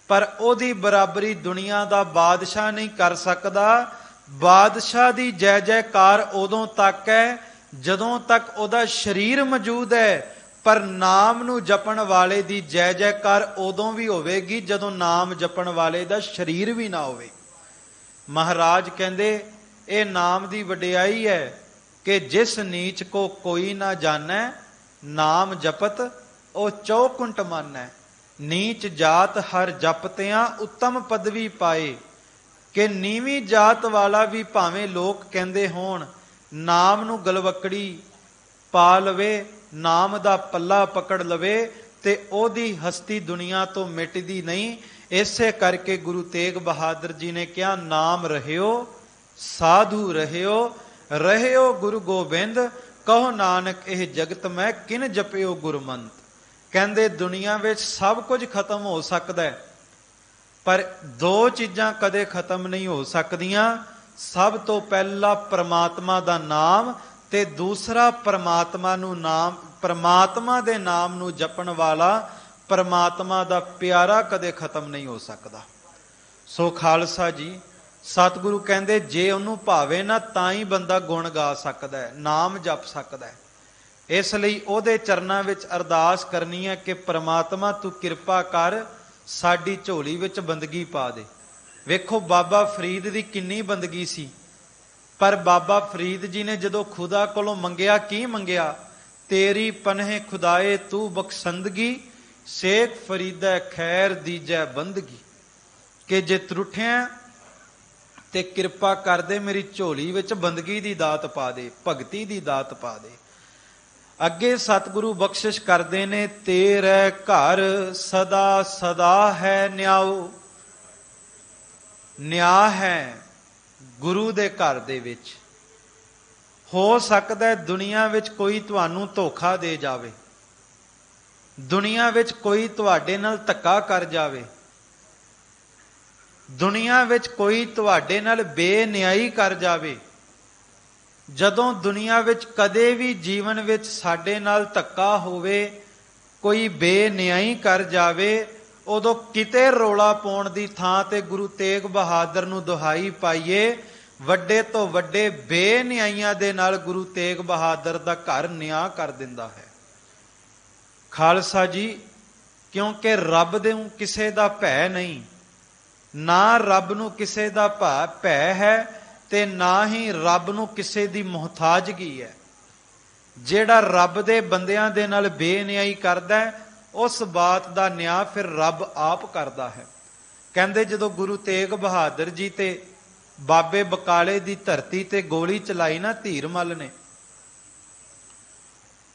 ਪਰ ਉਹਦੀ ਬਰਾਬਰੀ ਦੁਨੀਆ ਦਾ ਬਾਦਸ਼ਾਹ ਨਹੀਂ ਕਰ ਸਕਦਾ। ਬਾਦਸ਼ਾਹ ਦੀ ਜੈ ਜੈਕਾਰ ਉਦੋਂ ਤੱਕ ਹੈ ਜਦੋਂ ਤੱਕ ਉਹਦਾ ਸਰੀਰ ਮੌਜੂਦ ਹੈ, ਪਰ ਨਾਮ ਨੂੰ ਜਪਣ ਵਾਲੇ ਦੀ ਜੈ ਜੈਕਾਰ ਉਦੋਂ ਵੀ ਹੋਵੇਗੀ ਜਦੋਂ ਨਾਮ ਜਪਣ ਵਾਲੇ ਦਾ ਸਰੀਰ ਵੀ ਨਾ ਹੋਵੇ। ਮਹਾਰਾਜ ਕਹਿੰਦੇ ਇਹ ਨਾਮ ਦੀ ਵਡਿਆਈ ਹੈ ਕਿ ਜਿਸ ਨੀਚ ਕੋ ਕੋਈ ਨਾ ਜਾਣੈ, ਨਾਮ ਜਪਤ ਉਹ ਚੌਕੁੰਟ ਮਾਨੈ। ਨੀਚ ਜਾਤ ਹਰ ਜਪਤਿਆਂ ਉੱਤਮ ਪਦਵੀ ਪਾਏ। ਕਿ ਨੀਵੀਂ ਜਾਤ ਵਾਲਾ ਵੀ ਭਾਵੇਂ ਲੋਕ ਕਹਿੰਦੇ ਹੋਣ, ਨਾਮ ਨੂੰ ਗਲਵਕੜੀ ਪਾ ਲਵੇ, ਨਾਮ ਦਾ ਪੱਲਾ ਪਕੜ ਲਵੇ ਤੇ ਉਹਦੀ ਹਸਤੀ ਦੁਨੀਆ ਤੋਂ ਮਿਟਦੀ ਨਹੀਂ। ਇਸੇ ਕਰਕੇ ਗੁਰੂ ਤੇਗ ਬਹਾਦਰ ਜੀ ਨੇ ਕਿਹਾ, ਨਾਮ ਰਹਿਓ ਸਾਧੂ ਰਹਿਓ, ਰਹਿਓ ਗੁਰੂ ਗੋਬਿੰਦ, ਕਹੋ ਨਾਨਕ ਇਹ ਜਗਤ ਮੈਂ ਕਿਨ ਜਪਿਓ ਗੁਰਮੰਤ। ਕਹਿੰਦੇ ਦੁਨੀਆ ਵਿੱਚ ਸਭ ਕੁਝ ਖਤਮ ਹੋ ਸਕਦਾ ਹੈ ਪਰ ਦੋ ਚੀਜ਼ਾਂ ਕਦੇ ਖਤਮ ਨਹੀਂ ਹੋ ਸਕਦੀਆਂ। ਸਭ ਤੋਂ ਪਹਿਲਾ ਪ੍ਰਮਾਤਮਾ ਦਾ ਨਾਮ ਤੇ ਦੂਸਰਾ ਪ੍ਰਮਾਤਮਾ ਦੇ ਨਾਮ ਨੂੰ ਜਪਣ ਵਾਲਾ ਪ੍ਰਮਾਤਮਾ ਦਾ ਪਿਆਰਾ ਕਦੇ ਖਤਮ ਨਹੀਂ ਹੋ ਸਕਦਾ। ਸੋ ਖਾਲਸਾ ਜੀ, ਸਤਿਗੁਰੂ ਕਹਿੰਦੇ ਜੇ ਉਹਨੂੰ ਭਾਵੇ ਨਾ ਤਾਂ ਹੀ ਬੰਦਾ ਗੁਣ ਗਾ ਸਕਦਾ ਹੈ, ਨਾਮ ਜਪ ਸਕਦਾ ਹੈ। ਇਸ ਲਈ ਉਹਦੇ ਚਰਨਾਂ ਵਿੱਚ ਅਰਦਾਸ ਕਰਨੀ ਹੈ ਕਿ ਪ੍ਰਮਾਤਮਾ ਤੂੰ ਕਿਰਪਾ ਕਰ, ਸਾਡੀ ਝੋਲੀ ਵਿੱਚ ਬੰਦਗੀ ਪਾ ਦੇ। ਵੇਖੋ ਬਾਬਾ ਫਰੀਦ ਦੀ ਕਿੰਨੀ ਬੰਦਗੀ ਸੀ, ਪਰ ਬਾਬਾ ਫਰੀਦ ਜੀ ਨੇ ਜਦੋਂ ਖੁਦਾ ਕੋਲੋਂ ਮੰਗਿਆ, ਕੀ ਮੰਗਿਆ? ਤੇਰੀ ਪਨਹਿ ਖੁਦਾਏ ਤੂੰ ਬਖਸ਼ੰਦਗੀ, ਸੇਖ ਫਰੀਦੈ ਖੈਰ ਦੀਜੈ ਬੰਦਗੀ। ਕਿ ਜੇ ਤਰੁੱਠਿਆ ਤੇ ਕਿਰਪਾ ਕਰਦੇ, ਮੇਰੀ ਝੋਲੀ ਵਿੱਚ ਬੰਦਗੀ ਦੀ ਦਾਤ ਪਾ ਦੇ, ਭਗਤੀ ਦੀ ਦਾਤ ਪਾ ਦੇ। ਅੱਗੇ ਸਤਿਗੁਰੂ ਬਖਸ਼ਿਸ਼ ਕਰਦੇ ਨੇ, ਤੇਰੇ ਘਰ ਸਦਾ ਸਦਾ ਹੈ ਨਿਆਉ। ਨਿਆਂ ਹੈ ਗੁਰੂ ਦੇ ਘਰ ਦੇ ਵਿੱਚ। ਹੋ ਸਕਦਾ ਦੁਨੀਆ ਵਿੱਚ ਕੋਈ ਤੁਹਾਨੂੰ ਧੋਖਾ ਦੇ ਜਾਵੇ, ਦੁਨੀਆ ਵਿੱਚ ਕੋਈ ਤੁਹਾਡੇ ਨਾਲ ਧੱਕਾ ਕਰ ਜਾਵੇ, ਦੁਨੀਆ ਵਿੱਚ ਕੋਈ ਤੁਹਾਡੇ ਨਾਲ ਬੇਨਿਆਈ ਕਰ ਜਾਵੇ। ਜਦੋਂ ਦੁਨੀਆ ਵਿੱਚ ਕਦੇ ਵੀ ਜੀਵਨ ਵਿੱਚ ਸਾਡੇ ਨਾਲ ਧੱਕਾ ਹੋਵੇ, ਕੋਈ ਬੇਨਿਆਈ ਕਰ ਜਾਵੇ, ਉਦੋਂ ਕਿਤੇ ਰੌਲਾ ਪਾਉਣ ਦੀ ਥਾਂ ਤੇ ਗੁਰੂ ਤੇਗ ਬਹਾਦਰ ਨੂੰ ਦੁਹਾਈ ਪਾਈਏ, ਵੱਡੇ ਤੋਂ ਵੱਡੇ ਬੇਨਿਆਈਆਂ ਦੇ ਨਾਲ ਗੁਰੂ ਤੇਗ ਬਹਾਦਰ ਦਾ ਘਰ ਨਿਆਂ ਕਰ ਦਿੰਦਾ ਹੈ। ਖਾਲਸਾ ਜੀ, ਕਿਉਂਕਿ ਰੱਬ ਦੇ ਕਿਸੇ ਦਾ ਭੈ ਨਹੀਂ, ਨਾ ਰੱਬ ਨੂੰ ਕਿਸੇ ਦਾ ਭੈ ਹੈ, ਤੇ ਨਾ ਹੀ ਰੱਬ ਨੂੰ ਕਿਸੇ ਦੀ ਮੁਹਤਾਜਗੀ ਹੈ। ਜਿਹੜਾ ਰੱਬ ਦੇ ਬੰਦਿਆਂ ਦੇ ਨਾਲ ਬੇਨਿਆਈ ਕਰਦਾ ਹੈ, ਉਸ ਬਾਤ ਦਾ ਨਿਆਂ ਫਿਰ ਰੱਬ ਆਪ ਕਰਦਾ ਹੈ। ਕਹਿੰਦੇ ਜਦੋਂ ਗੁਰੂ ਤੇਗ ਬਹਾਦਰ ਜੀ ਤੇ ਬਾਬੇ ਬਕਾਲੇ ਦੀ ਧਰਤੀ ਤੇ ਗੋਲੀ ਚਲਾਈ ਨਾ ਧੀਰ ਮੱਲ ਨੇ,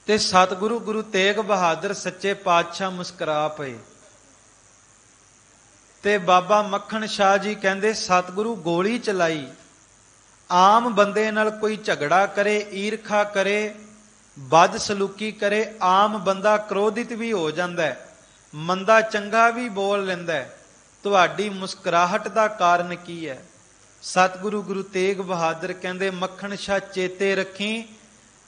ਤੇ ਸਤਿਗੁਰੂ ਗੁਰੂ ਤੇਗ ਬਹਾਦਰ ਸੱਚੇ ਪਾਤਸ਼ਾਹ ਮੁਸਕਰਾ ਪਏ। ਤੇ ਬਾਬਾ ਮੱਖਣ ਸ਼ਾਹ ਜੀ ਕਹਿੰਦੇ, ਸਤਿਗੁਰੂ ਗੋਲੀ ਚਲਾਈ, ਆਮ ਬੰਦੇ ਨਾਲ ਕੋਈ ਝਗੜਾ ਕਰੇ, ਈਰਖਾ ਕਰੇ, ਬਦਸਲੂਕੀ ਕਰੇ, ਆਮ ਬੰਦਾ ਕ੍ਰੋਧਿਤ ਵੀ ਹੋ ਜਾਂਦਾ ਹੈ, ਮੰਦਾ ਚੰਗਾ ਵੀ ਬੋਲ ਲੈਂਦਾ ਹੈ। ਤੁਹਾਡੀ ਮੁਸਕਰਾਹਟ ਦਾ ਕਾਰਨ ਕੀ ਹੈ? ਸਤਿਗੁਰੂ ਗੁਰੂ ਤੇਗ ਬਹਾਦਰ ਕਹਿੰਦੇ, ਮੱਖਣ ਸ਼ਾਹ ਚੇਤੇ ਰੱਖੀ,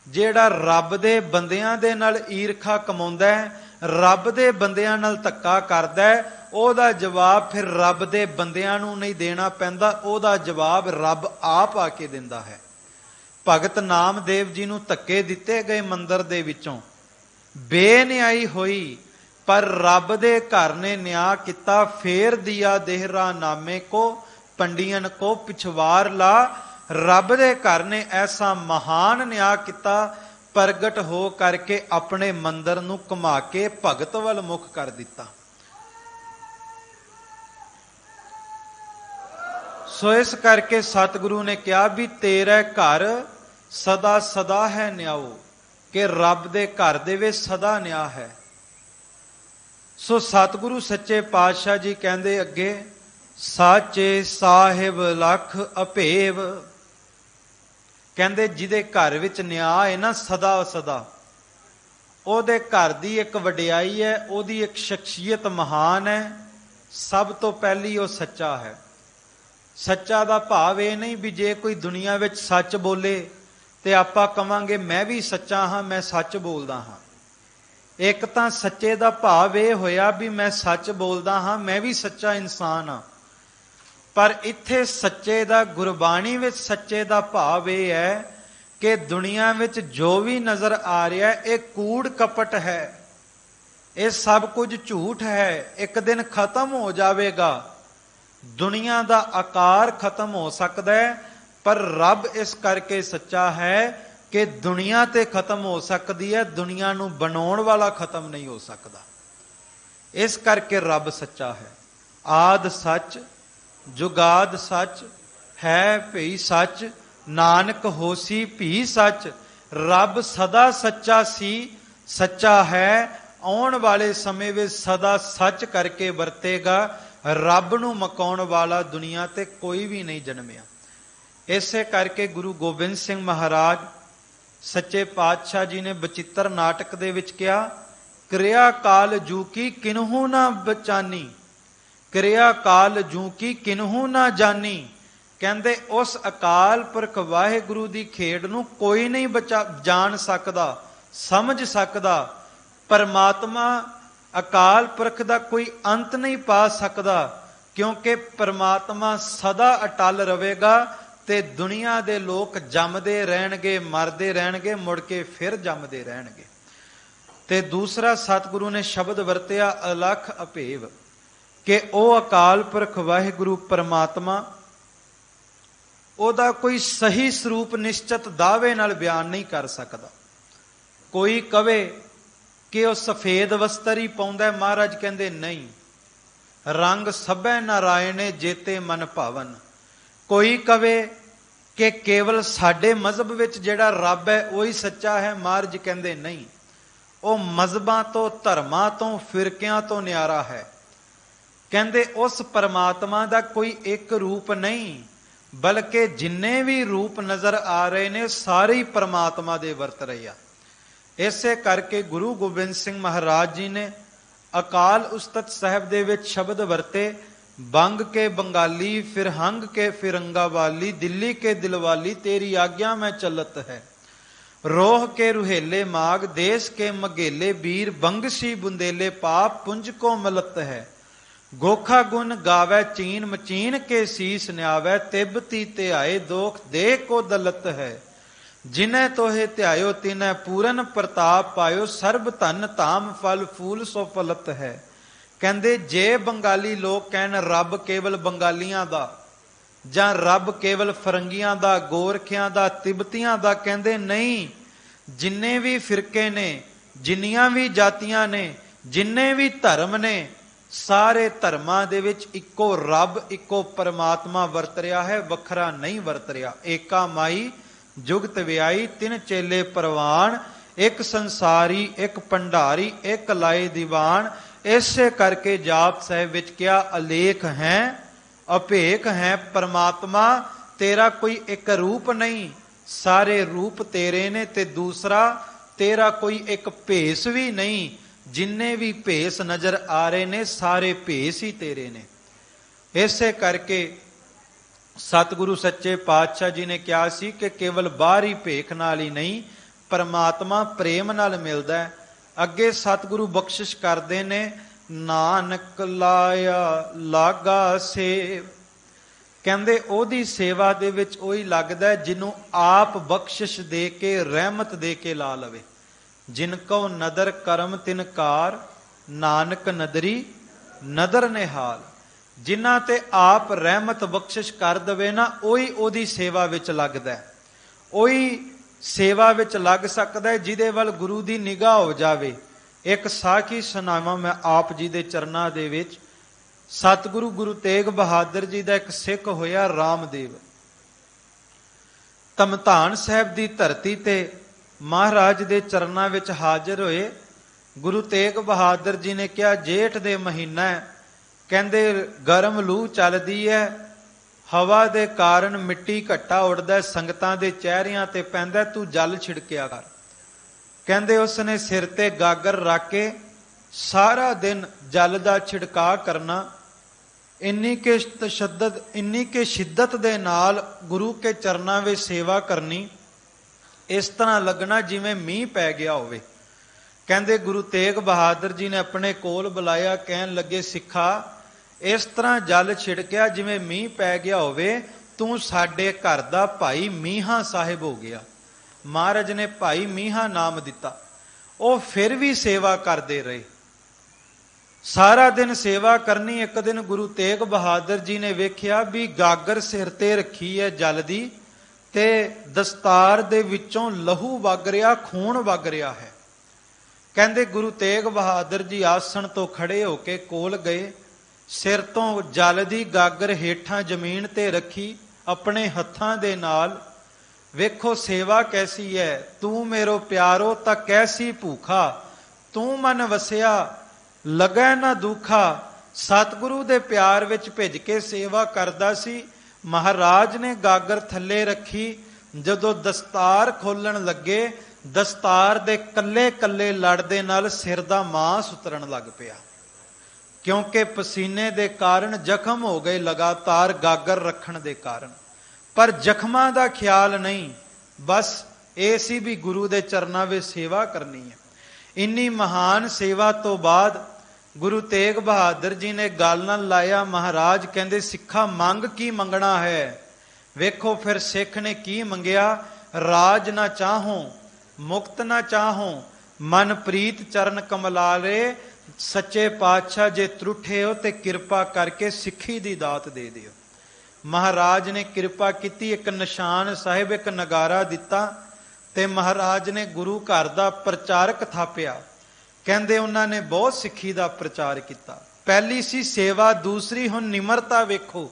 ਜਿਹੜਾ ਰੱਬ ਦੇ ਬੰਦਿਆਂ ਦੇ ਨਾਲ ਈਰਖਾ ਕਮਾਉਂਦਾ ਹੈ, ਰੱਬ ਦੇ ਬੰਦਿਆਂ ਨਾਲ ਧੱਕਾ ਕਰਦਾ ਹੈ, ਉਹਦਾ ਜਵਾਬ ਫਿਰ ਰੱਬ ਦੇ ਬੰਦਿਆਂ ਨੂੰ ਨਹੀਂ ਦੇਣਾ ਪੈਂਦਾ, ਉਹਦਾ ਜਵਾਬ ਰੱਬ ਆਪ ਆ ਕੇ ਦਿੰਦਾ ਹੈ। ਭਗਤ ਨਾਮਦੇਵ ਜੀ ਨੂੰ ਧੱਕੇ ਦਿੱਤੇ ਗਏ ਮੰਦਰ ਦੇ ਵਿੱਚੋਂ, ਬੇਨਿਆਈ ਹੋਈ, ਪਰ ਰੱਬ ਦੇ ਘਰ ਨੇ ਨਿਆਂ ਕੀਤਾ। ਫੇਰ ਦਿਆ ਦੇਹਰਾ ਨਾਮੇ ਕੋ ਪੰਡੀਅਨ ਕੋ ਪਿਛਵਾਰ ਲਾ। ਰੱਬ ਦੇ ਘਰ ਨੇ ਐਸਾ ਮਹਾਨ ਨਿਆਂ ਕੀਤਾ, ਪ੍ਰਗਟ ਹੋ ਕਰਕੇ ਆਪਣੇ ਮੰਦਰ ਨੂੰ ਘੁਮਾ ਕੇ ਭਗਤ ਵੱਲ ਮੁਖ ਕਰ ਦਿੱਤਾ। ਸੋ ਇਸ ਕਰਕੇ ਸਤਿਗੁਰੂ ਨੇ ਕਿਹਾ ਵੀ ਤੇਰੇ ਘਰ ਸਦਾ ਸਦਾ ਹੈ ਨਿਆਉ, ਕਿ ਰੱਬ ਦੇ ਘਰ ਦੇ ਵਿੱਚ ਸਦਾ ਨਿਆਂ ਹੈ। ਸੋ ਸਤਿਗੁਰੂ ਸੱਚੇ ਪਾਤਸ਼ਾਹ ਜੀ ਕਹਿੰਦੇ ਅੱਗੇ, ਸਾਚੇ ਸਾਹਿਬ ਲਖ ਅਭੇਵ। ਕਹਿੰਦੇ ਜਿਹਦੇ ਘਰ ਵਿੱਚ ਨਿਆਂ ਹੈ ਨਾ ਸਦਾ ਸਦਾ, ਉਹਦੇ ਘਰ ਦੀ ਇੱਕ ਵਡਿਆਈ ਹੈ, ਉਹਦੀ ਇੱਕ ਸ਼ਖਸੀਅਤ ਮਹਾਨ ਹੈ। ਸਭ ਤੋਂ ਪਹਿਲੀ ਉਹ ਸੱਚਾ ਹੈ। ਸੱਚਾ ਦਾ ਭਾਵ ਇਹ ਨਹੀਂ ਵੀ ਜੇ ਕੋਈ ਦੁਨੀਆ ਵਿੱਚ ਸੱਚ ਬੋਲੇ ਤੇ ਆਪਾਂ ਕਵਾਂਗੇ ਮੈਂ ਵੀ ਸੱਚਾ ਹਾਂ, ਮੈਂ ਸੱਚ ਬੋਲਦਾ ਹਾਂ। ਇੱਕ ਤਾਂ ਸੱਚੇ ਦਾ ਭਾਵ ਇਹ ਹੋਇਆ ਵੀ ਮੈਂ ਸੱਚ ਬੋਲਦਾ ਹਾਂ, ਮੈਂ ਵੀ ਸੱਚਾ ਇਨਸਾਨ ਹਾਂ। ਪਰ ਇੱਥੇ ਸੱਚੇ ਦਾ, ਗੁਰਬਾਣੀ ਵਿੱਚ ਸੱਚੇ ਦਾ ਭਾਵ ਇਹ ਹੈ ਕਿ ਦੁਨੀਆ ਵਿੱਚ ਜੋ ਵੀ ਨਜ਼ਰ ਆ ਰਿਹਾ ਇਹ ਕੂੜ ਕਪਟ ਹੈ, ਇਹ ਸਭ ਕੁਝ ਝੂਠ ਹੈ, ਇੱਕ ਦਿਨ ਖਤਮ ਹੋ ਜਾਵੇਗਾ। ਦੁਨੀਆ ਦਾ ਆਕਾਰ ਖਤਮ ਹੋ ਸਕਦਾ ਹੈ, ਪਰ ਰੱਬ ਇਸ ਕਰਕੇ ਸੱਚਾ ਹੈ ਕਿ ਦੁਨੀਆ ਤੇ ਖਤਮ ਹੋ ਸਕਦੀ ਹੈ, ਦੁਨੀਆ ਨੂੰ ਬਣਾਉਣ ਵਾਲਾ ਖਤਮ ਨਹੀਂ ਹੋ ਸਕਦਾ। ਇਸ ਕਰਕੇ ਰੱਬ ਸੱਚਾ ਹੈ। ਆਦ ਸੱਚ ਜੁਗਾਦ ਸੱਚ ਹੈ ਭਈ ਸੱਚ, ਨਾਨਕ ਹੋਸੀ ਭੀ ਸੱਚ। ਰੱਬ ਸਦਾ ਸੱਚਾ ਸੀ, ਸੱਚਾ ਹੈ, ਆਉਣ ਵਾਲੇ ਸਮੇਂ ਵਿੱਚ ਸਦਾ ਸੱਚ ਕਰਕੇ ਵਰਤੇਗਾ। ਰੱਬ ਨੂੰ ਮਕਾਉਣ ਵਾਲਾ ਦੁਨੀਆ ਤੇ ਕੋਈ ਵੀ ਨਹੀਂ ਜਨਮਿਆ। ਇਸੇ ਕਰਕੇ ਗੁਰੂ ਗੋਬਿੰਦ ਸਿੰਘ ਮਹਾਰਾਜ ਸੱਚੇ ਪਾਤਸ਼ਾਹ ਜੀ ਨੇ ਬਚਿੱਤਰ ਨਾਟਕ ਦੇ ਵਿੱਚ ਕਿਹਾ, ਕਿਰਿਆ ਕਾਲ ਜੂ ਕੀ ਕਿਨਹੂ ਨਾ ਬਚਾਨੀ, ਕਿਰਿਆ ਕਾਲ ਜੂ ਕੀ ਕਿਨਹੂ ਨਾ ਜਾਨੀ। ਕਹਿੰਦੇ ਉਸ ਅਕਾਲ ਪੁਰਖ ਵਾਹਿਗੁਰੂ ਦੀ ਖੇਡ ਨੂੰ ਕੋਈ ਨਹੀਂ ਜਾਣ ਸਕਦਾ, ਸਮਝ ਸਕਦਾ। ਪਰਮਾਤਮਾ ਅਕਾਲ ਪੁਰਖ ਦਾ ਕੋਈ ਅੰਤ ਨਹੀਂ ਪਾ ਸਕਦਾ, ਕਿਉਂਕਿ ਪਰਮਾਤਮਾ ਸਦਾ ਅਟਲ ਰਹੇਗਾ ਤੇ ਦੁਨੀਆ ਦੇ ਲੋਕ ਜੰਮਦੇ ਰਹਿਣਗੇ, ਮਰਦੇ ਰਹਿਣਗੇ, ਮੁੜ ਕੇ ਫਿਰ ਜੰਮਦੇ ਰਹਿਣਗੇ। ਤੇ ਦੂਸਰਾ ਸਤਿਗੁਰੂ ਨੇ ਸ਼ਬਦ ਵਰਤਿਆ ਅਲਖ ਅਭੇਵ, ਕਿ ਉਹ ਅਕਾਲ ਪੁਰਖ ਵਾਹਿਗੁਰੂ ਪਰਮਾਤਮਾ ਉਹਦਾ ਕੋਈ ਸਹੀ ਸਰੂਪ ਨਿਸ਼ਚਿਤ ਦਾਅਵੇ ਨਾਲ ਬਿਆਨ ਨਹੀਂ ਕਰ ਸਕਦਾ। ਕੋਈ ਕਵੇ ਕਿ ਉਹ ਸਫੇਦ ਵਸਤਰ ਹੀ ਪਾਉਂਦਾ, ਮਹਾਰਾਜ ਕਹਿੰਦੇ ਨਹੀਂ, ਰੰਗ ਸਭੈ ਨਾਰਾਇਣੇ ਜੇਤੇ ਮਨ ਭਾਵਨ। ਕੋਈ ਕਵੇ ਕਿ ਕੇਵਲ ਸਾਡੇ ਮਜ਼ਹਬ ਵਿੱਚ ਜਿਹੜਾ ਰੱਬ ਹੈ ਉਹੀ ਸੱਚਾ ਹੈ, ਮਹਾਰਾਜ ਕਹਿੰਦੇ ਨਹੀਂ, ਉਹ ਮਜ਼ਹਬਾਂ ਤੋਂ, ਧਰਮਾਂ ਤੋਂ, ਫਿਰਕਿਆਂ ਤੋਂ ਨਿਆਰਾ ਹੈ। ਕਹਿੰਦੇ ਉਸ ਪਰਮਾਤਮਾ ਦਾ ਕੋਈ ਇੱਕ ਰੂਪ ਨਹੀਂ, ਬਲਕਿ ਜਿੰਨੇ ਵੀ ਰੂਪ ਨਜ਼ਰ ਆ ਰਹੇ ਨੇ ਸਾਰੇ ਹੀ ਪਰਮਾਤਮਾ ਦੇ ਵਰਤ ਰਹੇ ਆ। ਇਸੇ ਕਰਕੇ ਗੁਰੂ ਗੋਬਿੰਦ ਸਿੰਘ ਮਹਾਰਾਜ ਜੀ ਨੇ ਅਕਾਲ ਉਸਤਤ ਸਾਹਿਬ ਦੇ ਵਿੱਚ ਸ਼ਬਦ ਵਰਤੇ, ਬੰਗ ਕੇ ਬੰਗਾਲੀ ਫਿਰਹੰਗ ਕੇ ਫਿਰੰਗਾ ਵਾਲੀ, ਦਿੱਲੀ ਕੇ ਦਿਲਵਾਲੀ ਤੇਰੀ ਆਗਿਆ ਮੈਂ ਚੱਲਤ ਹੈ। ਰੋਹ ਕੇ ਰੁਹੇਲੇ ਮਾਗ ਦੇਸ਼ ਕੇ ਮਗੇਲੇ ਵੀਰ, ਬੰਗਸੀ ਬੁੰਦੇਲੇ ਪਾਪ ਪੁੰਜ ਕੋ ਮਲਤ ਹੈ। ਗੋਖਾ ਗੁਣ ਗਾਵੈ ਚੀਨ ਮਚੀਨ ਕੇ ਸੀਸ ਨਿਆਵੈ, ਤਿਬਤੀ ਧਿਆਏ ਦੋਖ ਦੇ ਕੋ ਦਲਤ ਹੈ। ਜਿਨੈ ਤੋਹੇ ਧਿਆਇਓ ਤਿਨੈ ਪੂਰਨ ਪ੍ਰਤਾਪ ਪਾਇਓ, ਸਰਬ ਧਨ ਧਾਮ ਫਲ ਫੂਲ ਸੋ ਫਲਤ ਹੈ। ਕਹਿੰਦੇ ਜੇ ਬੰਗਾਲੀ ਲੋਕ ਕਹਿਣ ਰੱਬ ਕੇਵਲ ਬੰਗਾਲੀਆਂ ਦਾ, ਜਾਂ ਰੱਬ ਕੇਵਲ ਫਰੰਗੀਆਂ ਦਾ, ਗੋਰਖਿਆਂ ਦਾ, ਤਿੱਬਤੀਆਂ ਦਾ, ਕਹਿੰਦੇ ਨਹੀਂ, ਜਿੰਨੇ ਵੀ ਫਿਰਕੇ ਨੇ, ਜਿੰਨੀਆਂ ਵੀ ਜਾਤੀਆਂ ਨੇ, ਜਿੰਨੇ ਵੀ ਧਰਮ ਨੇ, ਸਾਰੇ ਧਰਮਾਂ ਦੇ ਵਿੱਚ ਇੱਕੋ ਰੱਬ, ਇੱਕੋ ਪਰਮਾਤਮਾ ਵਰਤ ਰਿਹਾ ਹੈ, ਵੱਖਰਾ ਨਹੀਂ ਵਰਤ ਰਿਹਾ। ਏਕਾ ਮਾਈ ਜੁਗਤ ਵਿਆਈ ਤਿੰਨ ਚੇਲੇ ਪ੍ਰਵਾਨ, ਇੱਕ ਸੰਸਾਰੀ ਇੱਕ ਭੰਡਾਰੀ ਇੱਕ ਲਾਏ ਦੀਵਾਨ। ਇਸੇ ਕਰਕੇ ਜਾਪ ਸਾਹਿਬ ਵਿੱਚ ਕਿਹਾ ਅਲੇਖ ਹੈ ਅਭੇਖ ਹੈ ਪਰਮਾਤਮਾ, ਤੇਰਾ ਕੋਈ ਇੱਕ ਰੂਪ ਨਹੀਂ, ਸਾਰੇ ਰੂਪ ਤੇਰੇ ਨੇ, ਤੇ ਦੂਸਰਾ ਤੇਰਾ ਕੋਈ ਇੱਕ ਭੇਸ ਵੀ ਨਹੀਂ। ਜਿੰਨੇ ਵੀ ਭੇਸ ਨਜ਼ਰ ਆ ਰਹੇ ਨੇ ਸਾਰੇ ਭੇਸ ਹੀ ਤੇਰੇ ਨੇ। ਇਸੇ ਕਰਕੇ ਸਤਿਗੁਰੂ ਸੱਚੇ ਪਾਤਸ਼ਾਹ ਜੀ ਨੇ ਕਿਹਾ ਸੀ ਕਿ ਕੇਵਲ ਬਾਹਰੀ ਭੇਖ ਨਾਲ ਹੀ ਨਹੀਂ, ਪਰਮਾਤਮਾ ਪ੍ਰੇਮ ਨਾਲ ਮਿਲਦਾ ਹੈ। ਅੱਗੇ ਸਤਿਗੁਰੂ ਬਖਸ਼ਿਸ਼ ਕਰਦੇ ਨੇ, ਨਾਨਕ ਲਾਇਆ ਲਾਗਾ ਸੇਵ। ਕਹਿੰਦੇ ਉਹਦੀ ਸੇਵਾ ਦੇ ਵਿੱਚ ਉਹੀ ਲੱਗਦਾ ਜਿਹਨੂੰ ਆਪ ਬਖਸ਼ਿਸ਼ ਦੇ ਕੇ, ਰਹਿਮਤ ਦੇ ਕੇ ਲਾ ਲਵੇ। ਜਿਨ ਕਉ ਨਦਰ ਕਰਮ ਤਿਨਕਾਰ, ਨਾਨਕ ਨਦਰੀ ਨਦਰ ਨਿਹਾਲ। ਜਿਨ੍ਹਾਂ ਤੇ ਆਪ ਰਹਿਮਤ ਬਖਸ਼ਿਸ਼ ਕਰ ਦਵੇ ਨਾ, ਉਹੀ ਉਹਦੀ ਸੇਵਾ ਵਿੱਚ ਲੱਗਦਾ, ਉਹੀ ਸੇਵਾ ਵਿੱਚ ਲੱਗ ਸਕਦਾ ਜਿਹਦੇ ਵੱਲ ਗੁਰੂ ਦੀ ਨਿਗਾਹ ਹੋ ਜਾਵੇ। ਇੱਕ ਸਾਖੀ ਸੁਣਾਵਾਂ ਮੈਂ ਆਪ ਜੀ ਦੇ ਚਰਨਾਂ ਦੇ ਵਿੱਚ। ਸਤਿਗੁਰੂ ਗੁਰੂ ਤੇਗ ਬਹਾਦਰ ਜੀ ਦਾ ਇੱਕ ਸਿੱਖ ਹੋਇਆ ਰਾਮਦੇਵ। ਧਮਧਾਨ ਸਾਹਿਬ ਦੀ ਧਰਤੀ ਤੇ ਮਹਾਰਾਜ ਦੇ ਚਰਨਾਂ ਵਿੱਚ ਹਾਜ਼ਰ ਹੋਏ। ਗੁਰੂ ਤੇਗ ਬਹਾਦਰ ਜੀ ਨੇ ਕਿਹਾ ਜੇਠ ਦੇ ਮਹੀਨਾ ਹੈ, ਕਹਿੰਦੇ ਗਰਮ ਲੂ ਚੱਲਦੀ ਹੈ, ਹਵਾ ਦੇ ਕਾਰਨ ਮਿੱਟੀ ਘੱਟਾ ਉੱਡਦਾ, ਸੰਗਤਾਂ ਦੇ ਚਿਹਰਿਆਂ ਤੇ ਪੈਂਦਾ, ਤੂੰ ਜਲ ਛਿੜਕਿਆ ਕਰ। ਕਹਿੰਦੇ ਉਸਨੇ ਸਿਰ ਤੇ ਗਾਗਰ ਰੱਖ ਕੇ ਸਾਰਾ ਦਿਨ ਜਲ ਦਾ ਛਿੜਕਾਅ ਕਰਨਾ। ਇੰਨੀ ਕੇ ਸ਼ਿੱਦਤ ਦੇ ਨਾਲ ਗੁਰੂ ਕੇ ਚਰਨਾਂ ਵਿੱਚ ਸੇਵਾ ਕਰਨੀ, ਇਸ ਤਰ੍ਹਾਂ ਲੱਗਣਾ ਜਿਵੇਂ ਮੀਂਹ ਪੈ ਗਿਆ ਹੋਵੇ। ਕਹਿੰਦੇ ਗੁਰੂ ਤੇਗ ਬਹਾਦਰ ਜੀ ਨੇ ਆਪਣੇ ਕੋਲ ਬੁਲਾਇਆ, ਕਹਿਣ ਲੱਗੇ ਸਿੱਖਾ, ਇਸ ਤਰ੍ਹਾਂ ਜਲ ਛਿੜਕਿਆ ਜਿਵੇਂ ਮੀਂਹ ਪੈ ਗਿਆ ਹੋਵੇ, ਤੂੰ ਸਾਡੇ ਘਰ ਦਾ ਭਾਈ ਮੀਹਾਂ ਸਾਹਿਬ ਹੋ ਗਿਆ। ਮਹਾਰਾਜ ਨੇ ਭਾਈ ਮੀਹਾਂ ਨਾਮ ਦਿੱਤਾ। ਉਹ ਫਿਰ ਵੀ ਸੇਵਾ ਕਰਦੇ ਰਹੇ, ਸਾਰਾ ਦਿਨ ਸੇਵਾ ਕਰਨੀ। ਇੱਕ ਦਿਨ ਗੁਰੂ ਤੇਗ ਬਹਾਦਰ ਜੀ ਨੇ ਵੇਖਿਆ ਵੀ ਗਾਗਰ ਸਿਰ ਤੇ ਰੱਖੀ ਹੈ ਜਲ ਦੀ, ਤੇ ਦਸਤਾਰ ਦੇ ਵਿੱਚੋਂ ਲਹੂ ਵਗ ਰਿਹਾ, ਖੂਨ ਵਗ ਰਿਹਾ ਹੈ। ਕਹਿੰਦੇ ਗੁਰੂ ਤੇਗ ਬਹਾਦਰ ਜੀ ਆਸਣ ਤੋਂ ਖੜੇ ਹੋ ਕੇ ਕੋਲ ਗਏ, ਸਿਰ ਤੋਂ ਜਲ ਦੀ ਗਾਗਰ ਹੇਠਾਂ ਜ਼ਮੀਨ ਤੇ ਰੱਖੀ ਆਪਣੇ ਹੱਥਾਂ ਦੇ ਨਾਲ। ਵੇਖੋ ਸੇਵਾ ਕੈਸੀ ਹੈ, ਤੂੰ ਮੇਰੋ ਪਿਆਰੋ ਤਾਂ ਕੈਸੀ ਭੂਖਾ, ਤੂੰ ਮਨ ਵਸਿਆ ਲਗੈ ਨਾ ਦੁਖਾ। ਸਤਿਗੁਰੂ ਦੇ ਪਿਆਰ ਵਿੱਚ ਭਿੱਜ ਕੇ ਸੇਵਾ ਕਰਦਾ ਸੀ। ਮਹਾਰਾਜ ਨੇ ਗਾਗਰ ਥੱਲੇ ਰੱਖੀ, ਜਦੋਂ ਦਸਤਾਰ ਖੋਲਣ ਲੱਗੇ, ਦਸਤਾਰ ਦੇ ਕੱਲੇ ਕੱਲੇ ਲੜ ਦੇ ਨਾਲ ਸਿਰ ਦਾ ਮਾਂਸ ਉਤਰਨ ਲੱਗ ਪਿਆ, ਕਿਉਂਕਿ ਪਸੀਨੇ ਦੇ ਕਾਰਨ ਜ਼ਖਮ ਹੋ ਗਏ ਲਗਾਤਾਰ ਗਾਗਰ ਰੱਖਣ ਦੇ ਕਾਰਨ। ਪਰ ਜ਼ਖਮਾਂ ਦਾ ਖਿਆਲ ਨਹੀਂ, ਬਸ ਇਹ ਸੀ ਵੀ ਗੁਰੂ ਦੇ ਚਰਨਾਂ ਵਿੱਚ ਸੇਵਾ ਕਰਨੀ ਹੈ। ਇੰਨੀ ਮਹਾਨ ਸੇਵਾ ਤੋਂ ਬਾਅਦ ਗੁਰੂ ਤੇਗ ਬਹਾਦਰ ਜੀ ਨੇ ਗੱਲ ਨਾਲ ਲਾਇਆ। ਮਹਾਰਾਜ ਕਹਿੰਦੇ ਸਿੱਖਾ ਮੰਗ ਕੀ ਮੰਗਣਾ ਹੈ? ਵੇਖੋ ਫਿਰ ਸਿੱਖ ਨੇ ਕੀ ਮੰਗਿਆ, ਰਾਜ ਨਾ ਚਾਹੋ ਮੁਕਤ ਨਾ ਚਾਹੋ, ਮਨ ਪ੍ਰੀਤ ਚਰਨ ਕਮਲਾਲੇ, सच्चे पातशाह जे त्रुठे हो ते कृपा करके सिक्खी दी दात दे दियो। महाराज ने कृपा की, एक निशान साहिब एक नगारा दिता ते महाराज ने गुरु घर दा प्रचारक थापिया। कहंदे उन्हां ने बहुत सिੱਖੀ ਦਾ प्रचार किया। पहली सी सेवा, दूसरी हुण निमरता वेखो